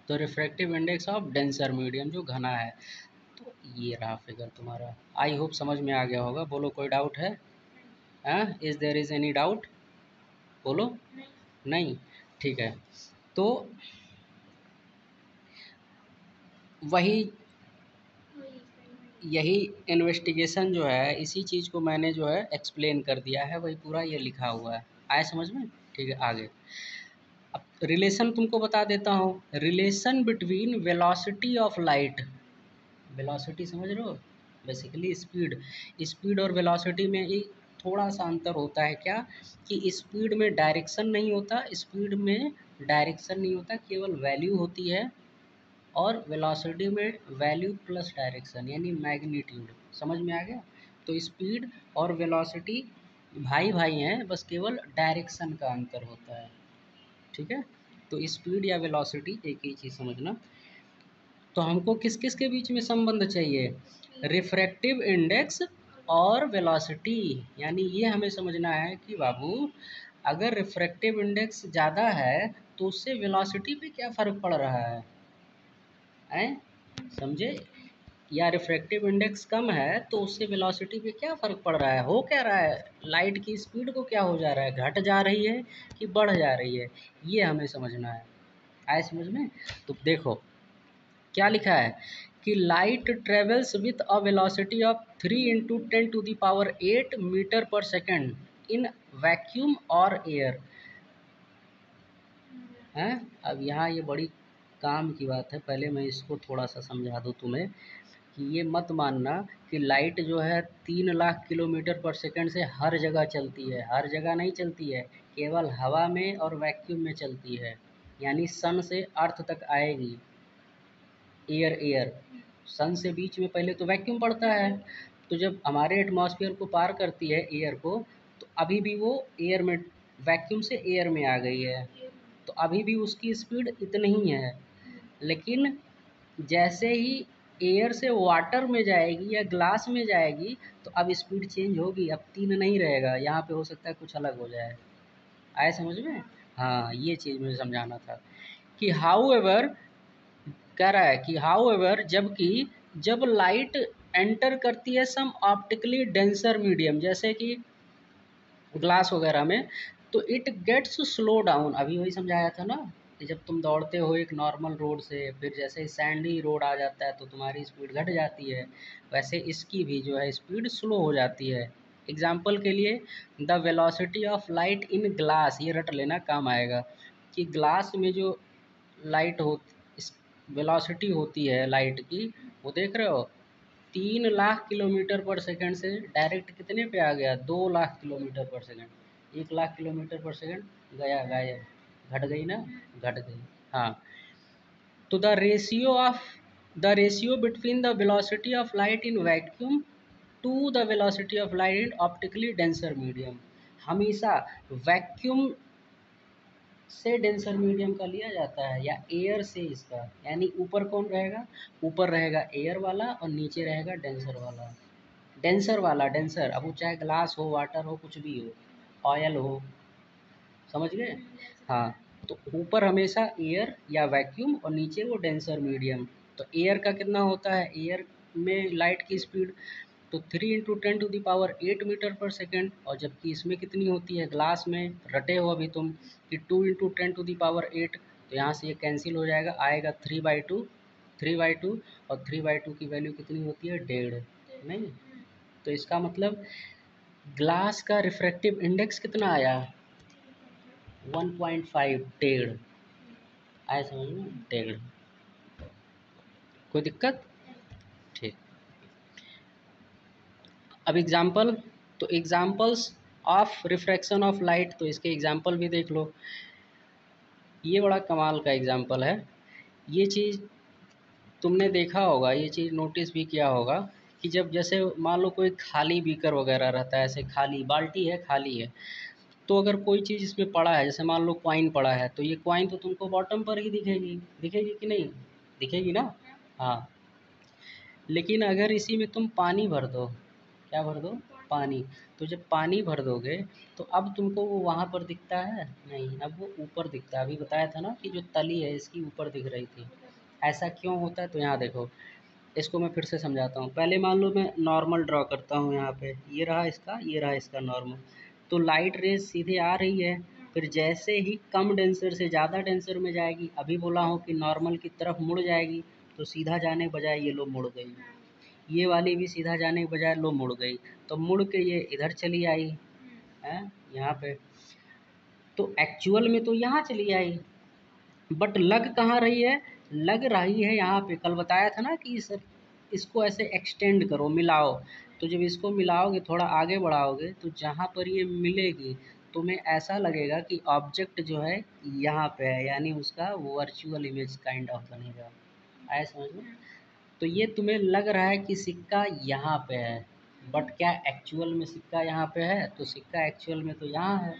तो refractive index of denser medium जो घना है, तो ये रहा फिगर तुम्हारा। आई होप समझ में आ गया होगा। बोलो कोई डाउट है? हाँ, is there is any doubt? बोलो। नहीं? ठीक है। तो वही यही इन्वेस्टिगेशन जो है, इसी चीज़ को मैंने जो है एक्सप्लेन कर दिया है, वही पूरा ये लिखा हुआ है। आया समझ में? ठीक है, आगे। अब रिलेशन तुमको बता देता हूँ। Relation between velocity of light, velocity समझ रहे हो, बेसिकली स्पीड, स्पीड और वेलोसिटी में ही थोड़ा सा अंतर होता है। क्या कि स्पीड में डायरेक्शन नहीं होता, स्पीड में डायरेक्शन नहीं होता, केवल वैल्यू होती है। और वेलोसिटी में वैल्यू प्लस डायरेक्शन यानी मैग्नीट्यूड। समझ में आ गया? तो स्पीड और वेलोसिटी भाई भाई हैं, बस केवल डायरेक्शन का अंतर होता है। ठीक है? तो स्पीड या वेलोसिटी एक ही चीज़ समझना। तो हमको किस किस के बीच में संबंध चाहिए? रिफ्रैक्टिव इंडेक्स और वेलोसिटी। यानी ये हमें समझना है कि बाबू, अगर रिफ्रैक्टिव इंडेक्स ज़्यादा है तो उससे वेलोसिटी पे क्या फ़र्क पड़ रहा है? हैं? समझे? या रिफ्रैक्टिव इंडेक्स कम है तो उससे वेलोसिटी पे क्या फ़र्क पड़ रहा है? हो क्या रहा है? लाइट की स्पीड को क्या हो जा रहा है? घट जा रही है कि बढ़ जा रही है? ये हमें समझना है। आए समझ में? तो देखो क्या लिखा है कि light travels with a velocity of 3 × 10⁸ metre per second in vacuum और एयर। हैं? अब यहाँ ये बड़ी काम की बात है, पहले मैं इसको थोड़ा सा समझा दूँ तुम्हें कि ये मत मानना कि लाइट जो है 3 लाख किलोमीटर पर सेकंड से हर जगह चलती है। हर जगह नहीं चलती है, केवल हवा में और वैक्यूम में चलती है। यानी सन से अर्थ तक आएगी, एयर एयर, सन से बीच में पहले तो वैक्यूम पड़ता है। तो जब हमारे एटमॉस्फेयर को पार करती है एयर को, तो अभी भी वो एयर में, वैक्यूम से एयर में आ गई है, तो अभी भी उसकी स्पीड इतनी ही है। लेकिन जैसे ही एयर से वाटर में जाएगी या ग्लास में जाएगी तो अब स्पीड चेंज होगी, अब 3 नहीं रहेगा, यहाँ पे हो सकता है कुछ अलग हो जाए। आए समझ में? हाँ, ये चीज़ मुझे समझाना था कि हाउ एवर, कह रहा है कि हाउ एवर, जबकि जब लाइट एंटर करती है सम ऑप्टिकली डेंसर मीडियम, जैसे कि ग्लास वगैरह में, तो इट गेट्स स्लो डाउन। अभी वही समझाया था ना कि जब तुम दौड़ते हो एक नॉर्मल रोड से, फिर जैसे सैंडी रोड आ जाता है तो तुम्हारी स्पीड घट जाती है, वैसे इसकी भी जो है स्पीड स्लो हो जाती है। एग्जाम्पल के लिए, the velocity of light in glass, ये रट लेना काम आएगा कि ग्लास में जो लाइट हो, वेलोसिटी होती है लाइट की, वो देख रहे हो 3 लाख किलोमीटर पर सेकंड से डायरेक्ट कितने पे आ गया? 2 लाख किलोमीटर पर सेकंड। 1 लाख किलोमीटर पर सेकंड गया गायब, घट गई ना? घट गई। हाँ। तो the ratio between the velocity of light in vacuum to the velocity of light in optically denser medium, हमेशा वैक्यूम से डेंसर मीडियम का लिया जाता है या एयर से इसका। यानी ऊपर कौन रहेगा? ऊपर रहेगा एयर वाला और नीचे रहेगा डेंसर वाला। डेंसर वाला, डेंसर, अब वो चाहे ग्लास हो, वाटर हो, कुछ भी हो, ऑयल हो। समझ गए? हाँ। तो ऊपर हमेशा एयर या वैक्यूम और नीचे वो डेंसर मीडियम। तो एयर का कितना होता है? एयर में लाइट की स्पीड तो 3 × 10⁸मीटर पर सेकेंड, और जबकि इसमें कितनी होती है ग्लास में, रटे हो अभी तुम कि 2 × 10⁸, तो यहाँ से ये कैंसिल हो जाएगा, आएगा 3/2, 3/2, और 3/2 की वैल्यू कितनी होती है? 1.5। नहीं? तो इसका मतलब ग्लास का रिफ्रैक्टिव इंडेक्स कितना आया? 1.5, 1.5। आया समझ में? 1.5। कोई दिक्कत? ठीक। अब एग्जाम्पल, तो examples of refraction of light, तो इसके एग्जाम्पल भी देख लो। ये बड़ा कमाल का एग्जाम्पल है। ये चीज़ तुमने देखा होगा, ये चीज़ नोटिस भी किया होगा कि जब जैसे मान लो कोई खाली बीकर वगैरह रहता है, ऐसे खाली बाल्टी है, खाली है, तो अगर कोई चीज़ इसमें पड़ा है, जैसे मान लो कॉइन पड़ा है, तो ये कॉइन तो तुमको बॉटम पर ही दिखेगी, दिखेगी कि नहीं? दिखेगी ना? हाँ। लेकिन अगर इसी में तुम पानी भर दो, क्या भर दो? पानी। तो जब पानी भर दोगे तो अब तुमको वो वहाँ पर दिखता है? नहीं, अब वो ऊपर दिखता है। अभी बताया था ना कि जो तली है इसकी ऊपर दिख रही थी। ऐसा क्यों होता है? तो यहाँ देखो, इसको मैं फिर से समझाता हूँ। पहले मान लो मैं नॉर्मल ड्रॉ करता हूँ यहाँ पे, ये रहा इसका नॉर्मल। तो लाइट रेज सीधे आ रही है, फिर जैसे ही कम डेंसर से ज़्यादा डेंसर में जाएगी, अभी बोला हूँ कि नॉर्मल की तरफ मुड़ जाएगी, तो सीधा जाने बजाय ये लो मुड़ गई। ये वाली भी सीधा जाने के बजाय लो मुड़ गई, तो मुड़ के ये इधर चली आई है यहाँ पे। तो एक्चुअल में तो यहाँ चली आई, बट लग कहाँ रही है? लग रही है यहाँ पे। कल बताया था ना कि इसको ऐसे एक्सटेंड करो, मिलाओ। तो जब इसको मिलाओगे, थोड़ा आगे बढ़ाओगे, तो जहाँ पर ये मिलेगी तुम्हें ऐसा लगेगा कि ऑब्जेक्ट जो है यहाँ पे है, यानी उसका वर्चुअल इमेज काइंड ऑफ बनेगा। आया समझ में? तो ये तुम्हें लग रहा है कि सिक्का यहाँ पे है, बट क्या एक्चुअल में सिक्का यहाँ पे है? तो सिक्का एक्चुअल में तो यहाँ है।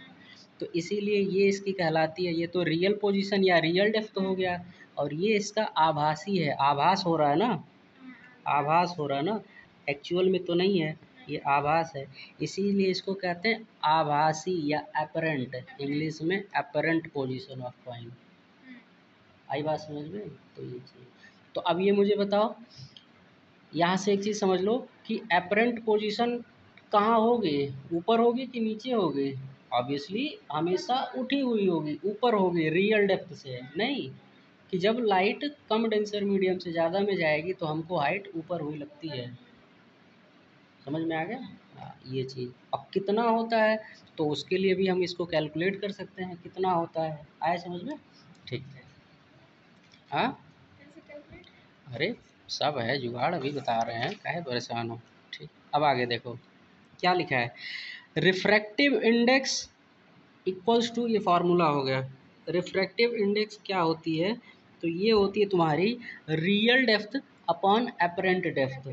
तो इसीलिए ये इसकी कहलाती है, ये तो रियल पोजीशन या रियल डेप्थ हो गया, और ये इसका आभासी है, आभास हो रहा है ना, आभास हो रहा है ना, एक्चुअल में तो नहीं है, ये आभास है। इसीलिए इसको कहते हैं आभासी या अपरेंट, इंग्लिश में अपरेंट पोजीशन ऑफ कॉइन। आई बात समझ में? तो ये चीज़, तो अब ये मुझे बताओ, यहाँ से एक चीज़ समझ लो कि अपरेंट पोजीशन कहाँ होगी, ऊपर होगी कि नीचे होगी? ऑब्वियसली हमेशा उठी हुई होगी, ऊपर होगी, रियल डेप्थ से नहीं। कि जब लाइट कम डेंसर मीडियम से ज़्यादा में जाएगी तो हमको हाइट ऊपर हुई लगती है। समझ में आ गया? ये चीज़ अब कितना होता है, तो उसके लिए भी हम इसको कैलकुलेट कर सकते हैं कितना होता है। आया समझ में? ठीक है। हाँ, अरे सब है जुगाड़, अभी बता रहे हैं, काहे परेशान हो। ठीक, अब आगे देखो क्या लिखा है। रिफ्रैक्टिव इंडेक्स इक्वल्स टू, ये फार्मूला हो गया। रिफ्रैक्टिव इंडेक्स क्या होती है? तो ये होती है तुम्हारी real depth upon apparent depth,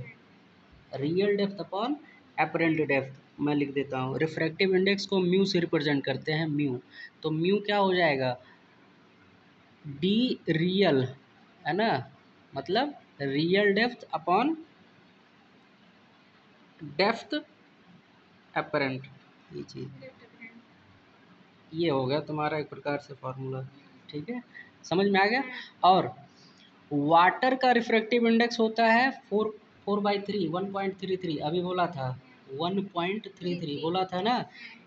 real depth upon apparent depth. मैं लिख देता हूँ, रिफ्रैक्टिव इंडेक्स को म्यू से रिप्रेजेंट करते हैं, म्यू। तो म्यू क्या हो जाएगा? डी रियल, है ना, मतलब real depth upon depth apparent, ये चीज़, ये हो गया तुम्हारा एक प्रकार से फॉर्मूला। ठीक है, समझ में आ गया? और वाटर का रिफ्रैक्टिव इंडेक्स होता है 4/3, 1.33, अभी बोला था 1.33 बोला था ना,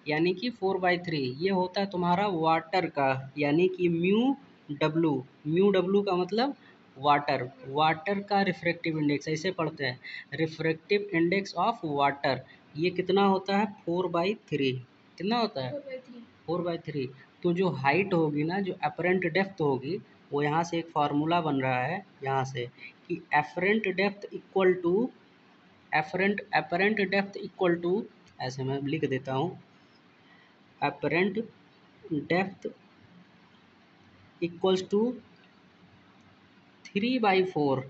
यानी कि 4/3 ये होता है तुम्हारा वाटर का, यानी कि म्यू डब्लू का मतलब वाटर, वाटर का रिफ्रैक्टिव इंडेक्स ऐसे पढ़ते हैं, रिफ्रैक्टिव इंडेक्स ऑफ वाटर। ये कितना होता है? 4/3। कितना होता है? 4/3। तो जो हाइट होगी ना, जो अपरेंट डेप्थ होगी, वो यहाँ से एक फार्मूला बन रहा है यहाँ से, कि apparent depth equal to, apparent depth equal to, ऐसे मैं लिख देता हूँ, अपरेंट डेप्थ इक्वल्स टू 3/4,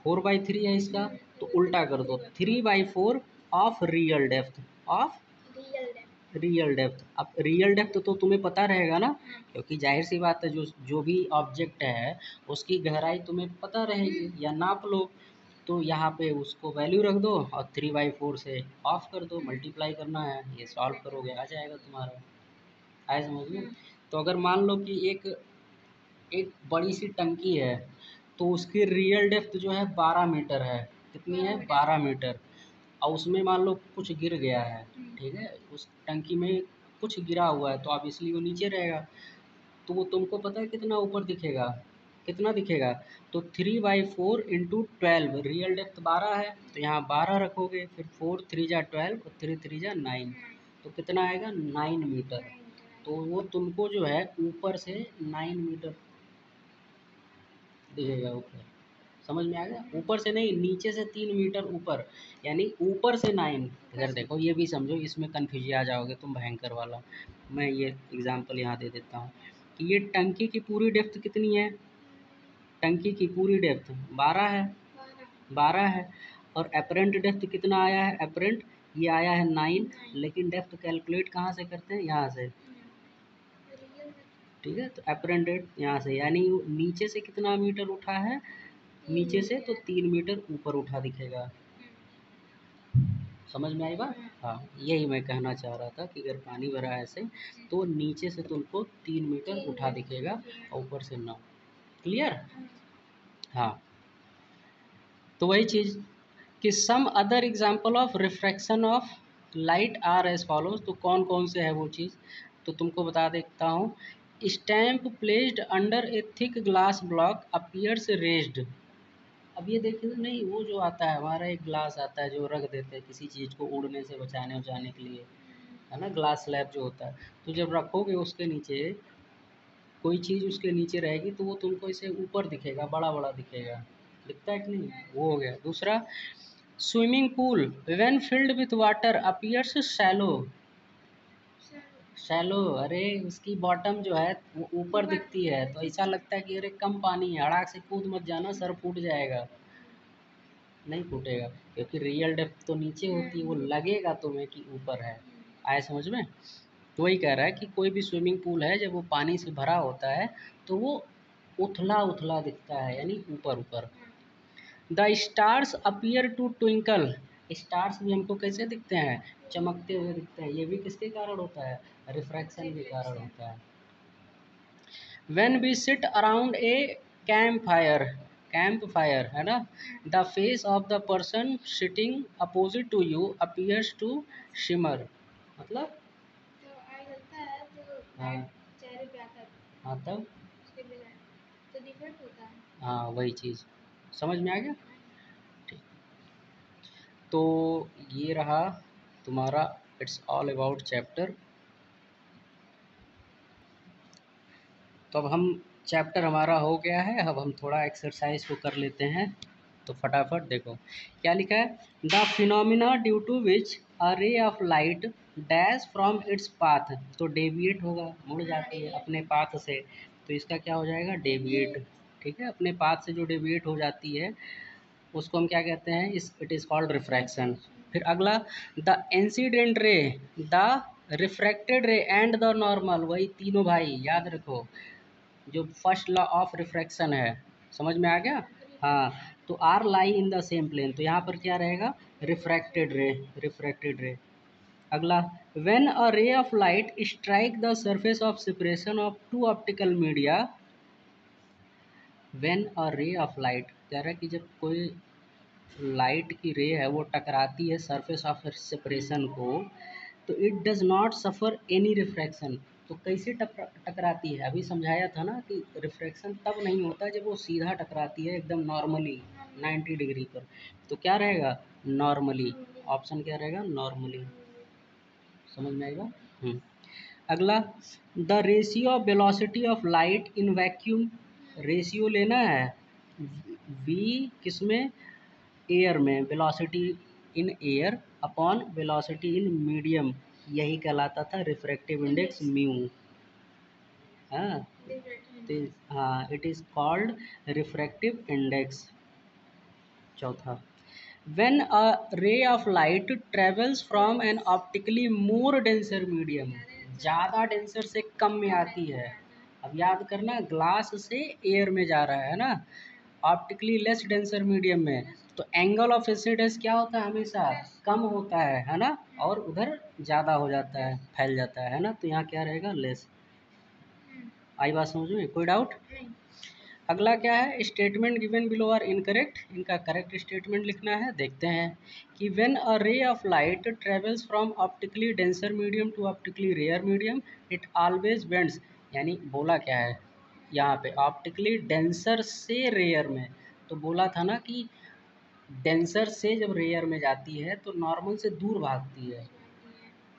4/3 है इसका, तो उल्टा कर दो, 3/4 of real depth, of real depth. अब रियल डेप्थ तो तुम्हें पता रहेगा ना, क्योंकि जाहिर सी बात है, जो जो भी ऑब्जेक्ट है उसकी गहराई तुम्हें पता रहेगी, या नाप लो। तो यहाँ पे उसको वैल्यू रख दो और 3/4 से ऑफ कर दो, मल्टीप्लाई करना है, ये सॉल्व करोगे आ जाएगा तुम्हारा। आए समझ में? तो अगर मान लो कि एक एक बड़ी सी टंकी है, तो उसकी रियल डेप्थ जो है 12 मीटर है। कितनी है? 12 मीटर। और उसमें मान लो कुछ गिर गया है, ठीक है, उस टंकी में कुछ गिरा हुआ है, तो ऑब्वियसली वो नीचे रहेगा, तो वो तुमको पता है कितना ऊपर दिखेगा? कितना दिखेगा? तो 3/4 इंटू 12, रियल डेप्थ 12 है, तो यहाँ 12 रखोगे, फिर 4 3 जा 12 और 3 3 जा 9, तो कितना आएगा? 9 मीटर। तो वो तुमको जो है ऊपर से 9 मीटर दिखेगा ऊपर। समझ में आ गया? ऊपर से नहीं, नीचे से 3 मीटर ऊपर, यानी ऊपर से 9। इधर देखो, ये भी समझो, इसमें कन्फ्यूज आ जाओगे तुम भयंकर वाला। मैं ये एग्जांपल यहाँ दे देता हूँ कि ये टंकी की पूरी डेप्थ कितनी है? टंकी की पूरी डेप्थ 12 है, 12 है। और अपरेंट डेप्थ कितना आया है? अपरेंट ये आया है 9, लेकिन डेप्थ कैलकुलेट कहाँ से करते हैं? यहाँ से। ठीक है, तो अपरेंट डेप्थ यहाँ से, यानी नीचे से कितना मीटर उठा है? नीचे से तो 3 मीटर ऊपर उठा दिखेगा। समझ में आई बात? हाँ, यही मैं कहना चाह रहा था कि अगर पानी भरा है ऐसे, तो नीचे से तुमको 3 मीटर उठा दिखेगा और ऊपर से 9। क्लियर? हाँ, तो वही चीज़ कि some other example of refraction of light are as follows. तो कौन कौन से है वो चीज़, तो तुमको बता देता हूँ। स्टैम्प प्लेस्ड अंडर ए thick glass block appears raised. अब ये देखिए नहीं, वो जो आता है हमारा एक ग्लास आता है जो रख देते हैं किसी चीज़ को उड़ने से बचाने उचाने के लिए, है ना, ग्लास स्लैब जो होता है। तो जब रखोगे उसके नीचे कोई चीज़ उसके नीचे रहेगी तो वो तुमको इसे ऊपर दिखेगा, बड़ा बड़ा दिखेगा, दिखता है कि नहीं, वो हो गया। दूसरा, swimming pool when filled with water appears shallow. Shallow, अरे उसकी बॉटम जो है वो ऊपर दिखती है तो ऐसा लगता है कि अरे कम पानी है, अड़ाक से कूद मत जाना, सर फूट जाएगा। नहीं फूटेगा, क्योंकि रियल डेप्थ तो नीचे होती है, वो लगेगा तुम्हें कि ऊपर है। आया समझ में। तो वही कह रहा है कि कोई भी स्विमिंग पूल है जब वो पानी से भरा होता है तो वो उथला उथला दिखता है, यानी ऊपर ऊपर। The stars appear to twinkle. Stars भी हमको कैसे दिखते हैं, चमकते हुए दिखते हैं। ये भी किसके कारण होता है, रिफ्रैक्शन के कारण होता है। When we sit around a campfire, campfire है ना, the face of the person sitting opposite to you appears to shimmer। मतलब हाँ हाँ तब हाँ वही चीज़ समझ में आ गया। ठीक, तो ये रहा तुम्हारा इट्स ऑल अबाउट चैप्टर। तो अब हम चैप्टर हमारा हो गया है, अब हम थोड़ा एक्सरसाइज को कर लेते हैं। तो फटाफट देखो क्या लिखा है। The phenomena due to which a ray of light dash from its path. तो डेविएट होगा, मुड़ जाती है अपने पाथ से, तो इसका क्या हो जाएगा, डेविएट। ठीक है, अपने पाथ से जो डेविएट हो जाती है उसको हम क्या कहते हैं, इस इट इज़ कॉल्ड रिफ्रैक्शन। फिर अगला, the incident ray, the refracted ray and the normal. वही तीनों भाई याद रखो, जो फर्स्ट लॉ ऑफ रिफ्रैक्शन है, समझ में आ गया। हाँ, तो are lie in the same plane, तो यहाँ पर क्या रहेगा, रिफ्रैक्टेड रे, रिफ्रैक्टेड रे। अगला, when a ray of light strike the surface of separation of two optical media. When a ray of light कह रहा है कि जब कोई लाइट की रे है वो टकराती है सरफेस ऑफ सेपरेशन को, तो it does not suffer any refraction. तो कैसे टकराती है, अभी समझाया था ना कि रिफ्रैक्शन तब नहीं होता जब वो सीधा टकराती है एकदम नॉर्मली 90 डिग्री पर। तो क्या रहेगा, नॉर्मली। ऑप्शन क्या रहेगा, नॉर्मली। समझ में आएगा। अगला, the ratio of velocity of light in vacuum. Ratio लेना है, वी किसमें, एयर में, velocity in air upon velocity in medium, यही कहलाता था रिफ्रैक्टिव इंडेक्स म्यू। हाँ, तो हाँ it is called refractive index. चौथा, when a ray of light travels from an optically more denser medium, ज़्यादा डेंसर से कम में आती है। अब याद करना, ग्लास से एयर में जा रहा है ना, ऑप्टिकली लेस डेंसर मीडियम में, तो एंगल ऑफ इंसिडेंस क्या होता है, हमेशा कम होता है ना, और उधर ज़्यादा हो जाता है, फैल जाता है ना, तो यहाँ क्या रहेगा, लेस। आई बात समझ में, कोई डाउट। अगला क्या है, statement given below are incorrect, इनका करेक्ट स्टेटमेंट लिखना है। देखते हैं कि when a ray of light travels from optically denser medium to optically rarer medium it always bends. यानी बोला क्या है यहाँ पे, ऑप्टिकली डेंसर से रेयर में, तो बोला था ना कि डेंसर से जब रेयर में जाती है तो नॉर्मल से दूर भागती है,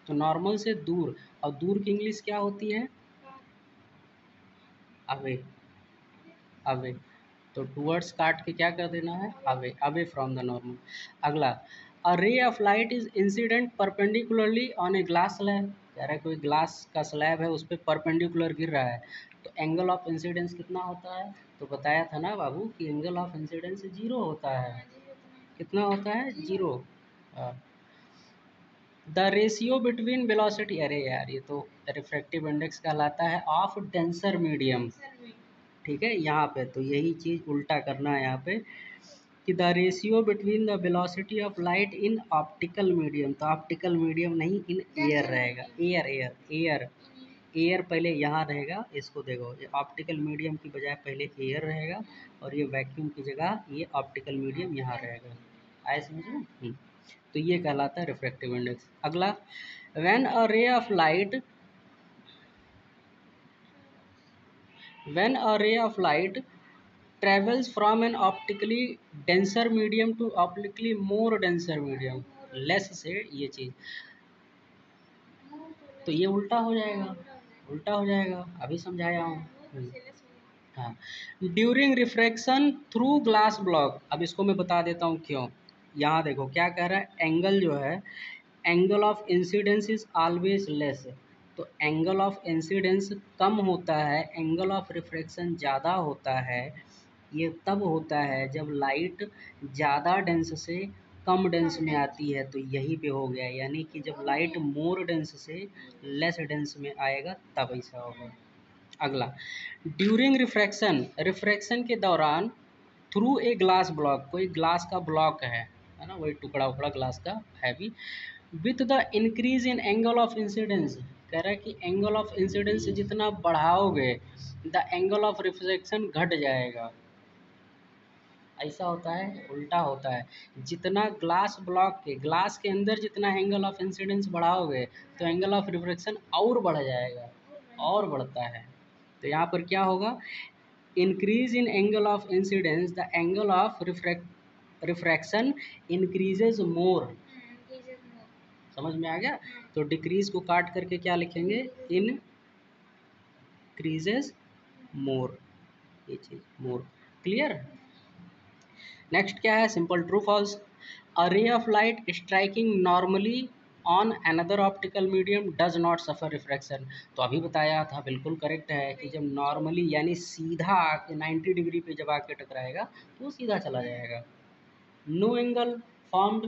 तो नॉर्मल से दूर, और दूर की इंग्लिश क्या होती है, अवे, अवे। तो टूवर्ड्स काट के क्या कर देना है, away, away from the normal. अगला, a ray of light is incident perpendicularly on a glass slab. कह रहा है कोई ग्लास का स्लैब है उस पर परपेंडिकुलर गिर रहा है, तो एंगल ऑफ इंसिडेंस कितना होता है, तो बताया था ना बाबू कि एंगल ऑफ इंसिडेंस जीरो होता है। कितना होता है, zero. The ratio between velocity, अरे यार ये तो रिफ्रैक्टिव इंडेक्स कहलाता है ऑफ डेंसर मीडियम। ठीक है, यहाँ पे तो यही चीज़ उल्टा करना है यहाँ पे कि the ratio between the velocity of light in optical medium, तो ऑप्टिकल मीडियम नहीं, इन एयर रहेगा, एयर एयर एयर एयर पहले यहाँ रहेगा, इसको देखो, ये ऑप्टिकल मीडियम की बजाय पहले एयर रहेगा और ये वैक्यूम की जगह ये ऑप्टिकल मीडियम यहाँ रहेगा। आए समझ में? तो ये कहलाता है रिफ्रैक्टिव इंडेक्स। अगला, when a ray of light travels from an optically denser medium to optically more denser medium, less से ये चीज़, तो ये उल्टा हो जाएगा, उल्टा हो जाएगा, अभी समझाया हूँ। हाँ, during refraction through glass block, अब इसको मैं बता देता हूँ क्यों। यहाँ देखो क्या कह रहा है, एंगल जो है, angle of incidence is always less, तो एंगल ऑफ इंसिडेंस कम होता है, एंगल ऑफ रिफ्रैक्शन ज़्यादा होता है। ये तब होता है जब लाइट ज़्यादा डेंस से कम डेंस में आती है, तो यही पे हो गया, यानी कि जब लाइट मोर डेंस से लेस डेंस में आएगा तब ऐसा होगा। अगला, ड्यूरिंग रिफ्रैक्शन, रिफ्रैक्शन के दौरान थ्रू ए ग्लास ब्लॉक, कोई ग्लास का ब्लॉक है ना, वही टुकड़ा उकड़ा ग्लास का heavy, with the increase in angle of incidence, कह रहा है कि एंगल ऑफ इंसिडेंस जितना बढ़ाओगे द एंगल ऑफ रिफ्लेक्शन घट जाएगा। ऐसा होता है, उल्टा होता है, जितना ग्लास के अंदर जितना एंगल ऑफ इंसिडेंस बढ़ाओगे तो एंगल ऑफ रिफ्रैक्शन और बढ़ जाएगा, और बढ़ता है। तो यहाँ पर क्या होगा, increase in angle of incidence the angle of refraction increases more, समझ में आ गया। तो डिक्रीज को काट करके क्या लिखेंगे, इंक्रीजेज मोर, ये चीज मोर, क्लियर। नेक्स्ट क्या है, simple true false, a ray of light striking normally on another optical medium does not suffer refraction, तो अभी बताया था, बिल्कुल करेक्ट है कि जब नॉर्मली यानी सीधा आके 90 डिग्री पे जब आके टकराएगा तो वो सीधा चला जाएगा। No angle formed,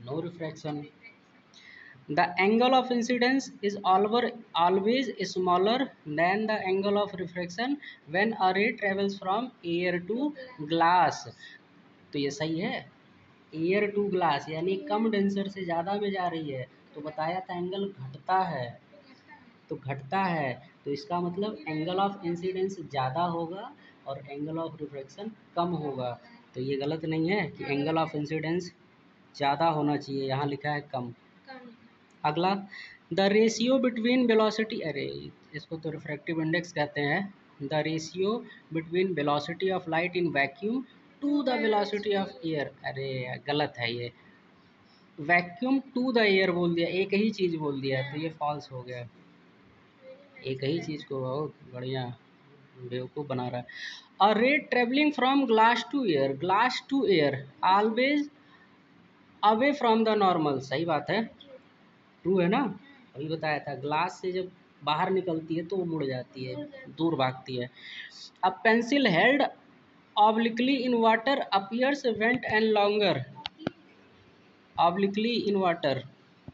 no refraction. The angle of incidence is always smaller than the angle of refraction when a ray travels from air to glass, तो ये सही है, एयर टू ग्लास यानी कम डेंसर से ज़्यादा में जा रही है, तो बताया था एंगल घटता है, तो घटता है, तो इसका मतलब एंगल ऑफ इंसिडेंस ज़्यादा होगा और एंगल ऑफ रिफ्रैक्शन कम होगा। तो ये गलत नहीं है कि एंगल ऑफ इंसिडेंस ज़्यादा होना चाहिए, यहाँ लिखा है कम। अगला, द रेशियो बिटवीन वेलोसिटी, अरे इसको तो रिफ्रैक्टिव इंडेक्स कहते हैं, the ratio between velocity of light in vacuum to the velocity of air, अरे गलत है ये, वैक्यूम टू द एयर बोल दिया, एक ही चीज़ बोल दिया, तो ये फॉल्स हो गया, एक ही चीज़ को बहुत बढ़िया बेवकूफ़ बना रहा है। A ray travelling from glass to air always away from the normal, सही बात है, ट्रू है ना, अभी बताया था, ग्लास से जब बाहर निकलती है तो वो मुड़ जाती है, दूर भागती है। अब pencil held obliquely in water appears went and longer, obliquely in water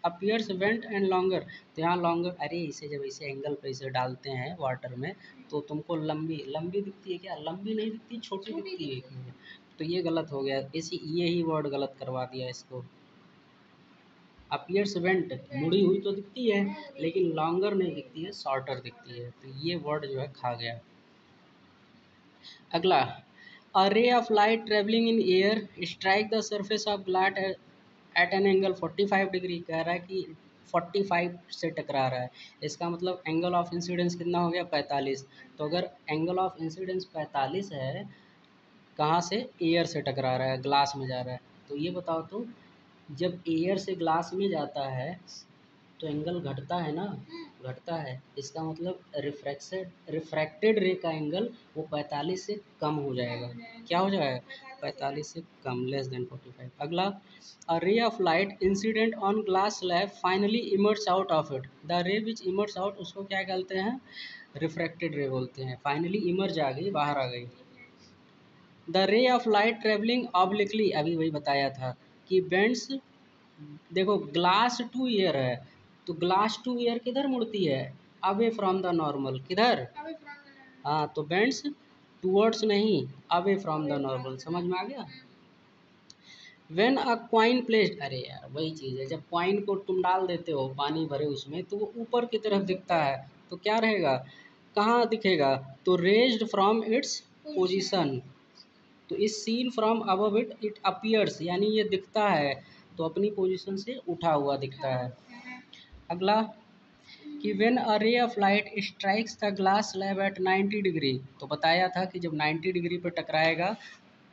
appears went and longer, तो यहाँ लॉन्गर, अरे इसे जब इसे एंगल पे इसे डालते हैं वाटर में तो तुमको लंबी लंबी दिखती है क्या, लंबी नहीं दिखती, छोटी दिखती है, तो ये गलत हो गया, इसी ये ही वर्ड गलत करवा दिया इसको। अपीयर्स वेंट, मुड़ी हुई तो दिखती है लेकिन लॉन्गर नहीं दिखती है, शॉर्टर दिखती है, तो ये वर्ड जो है खा गया। अगला, a ray of light travelling in air strike the surface of glass at an angle 45 degree, कह रहा है कि 45 से टकरा रहा है, इसका मतलब एंगल ऑफ इंसिडेंस कितना हो गया, 45, तो अगर एंगल ऑफ इंसिडेंस 45 है, कहाँ से, एयर से टकरा रहा है, ग्लास में जा रहा है, तो ये बताओ तो जब एयर से ग्लास में जाता है तो एंगल घटता है ना, घटता है, इसका मतलब रिफ्रैक्टेड रे का एंगल वो 45 से कम हो जाएगा, क्या हो जाएगा, 45 से कम, लेस देन 45। अगला, a ray of light incident on glass slab finally emerge out of it, the ray which immerse out, उसको क्या कहते हैं, रिफ्रैक्टेड रे बोलते हैं, फाइनली इमर्ज आ गई, बाहर आ गई। The ray of light travelling obliquely, अभी वही बताया था कि बेंड्स, देखो ग्लास टू ईयर है, तो ग्लास टू ईयर किधर मुड़ती है, अवे फ्रॉम द नॉर्मल, किधर, हाँ, तो बेंड्स टूवर्ड्स नहीं, अवे फ्रॉम द नॉर्मल, समझ में आ गया। व्हेन अ कॉइन प्लेस्ड, अरे यार वही चीज़ है, जब कॉइन को तुम डाल देते हो पानी भरे उसमें तो वो ऊपर की तरफ दिखता है, तो क्या रहेगा, कहाँ दिखेगा, तो रेज्ड फ्रॉम इट्स पोजीशन, तो is seen from above it it appears, यानी ये दिखता है तो अपनी पोजीशन से उठा हुआ दिखता है। अगला कि when a ray of light strikes the glass slab at 90 degree, तो बताया था कि जब 90 डिग्री पर टकराएगा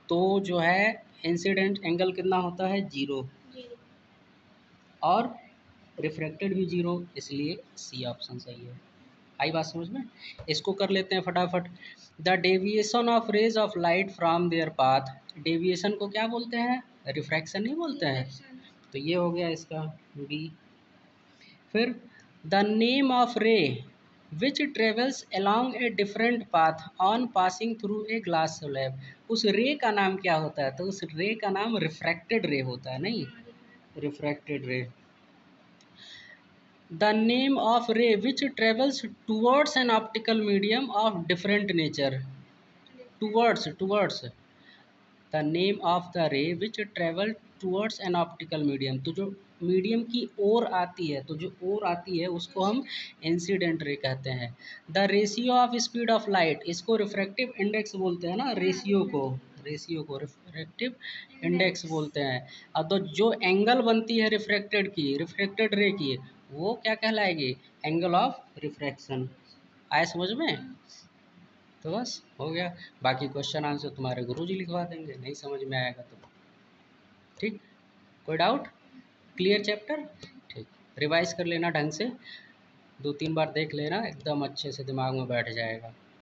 तो जो है इंसिडेंट एंगल कितना होता है, 0, और रिफ्रैक्टेड भी 0, इसलिए सी ऑप्शन सही है। आई बात समझ में? इसको कर लेते हैं फटाफट। The deviation of rays of light from their path, deviation को क्या बोलते हैं, रिफ्रैक्शन नहीं बोलते हैं, तो ये हो गया इसका बी। फिर द नेम ऑफ रे which travels along a different path on passing through a glass slab, उस रे का नाम क्या होता है, तो उस रे का नाम रिफ्रैक्टेड रे होता है, नहीं, रिफ्रैक्टेड रे। The name of ray which travels towards an optical medium of different nature. Towards. The name of the ray which travel towards an optical medium. तो जो मीडियम की ओर आती है, तो जो ओर आती है उसको हम इंसिडेंट रे कहते हैं। The ratio of speed of light, इसको रिफ्रैक्टिव इंडेक्स बोलते हैं ना, रेशियो को रिफ्रैक्टिव इंडेक्स बोलते हैं। अब तो जो एंगल बनती है रिफ्रैक्टेड रे की, वो क्या कहलाएगी, एंगल ऑफ रिफ्रैक्शन। आए समझ में? तो बस हो गया, बाकी क्वेश्चन आंसर तुम्हारे गुरुजी लिखवा देंगे, नहीं समझ में आएगा तो। ठीक, कोई डाउट, क्लियर चैप्टर? ठीक, रिवाइज कर लेना ढंग से, 2-3 बार देख लेना, एकदम अच्छे से दिमाग में बैठ जाएगा।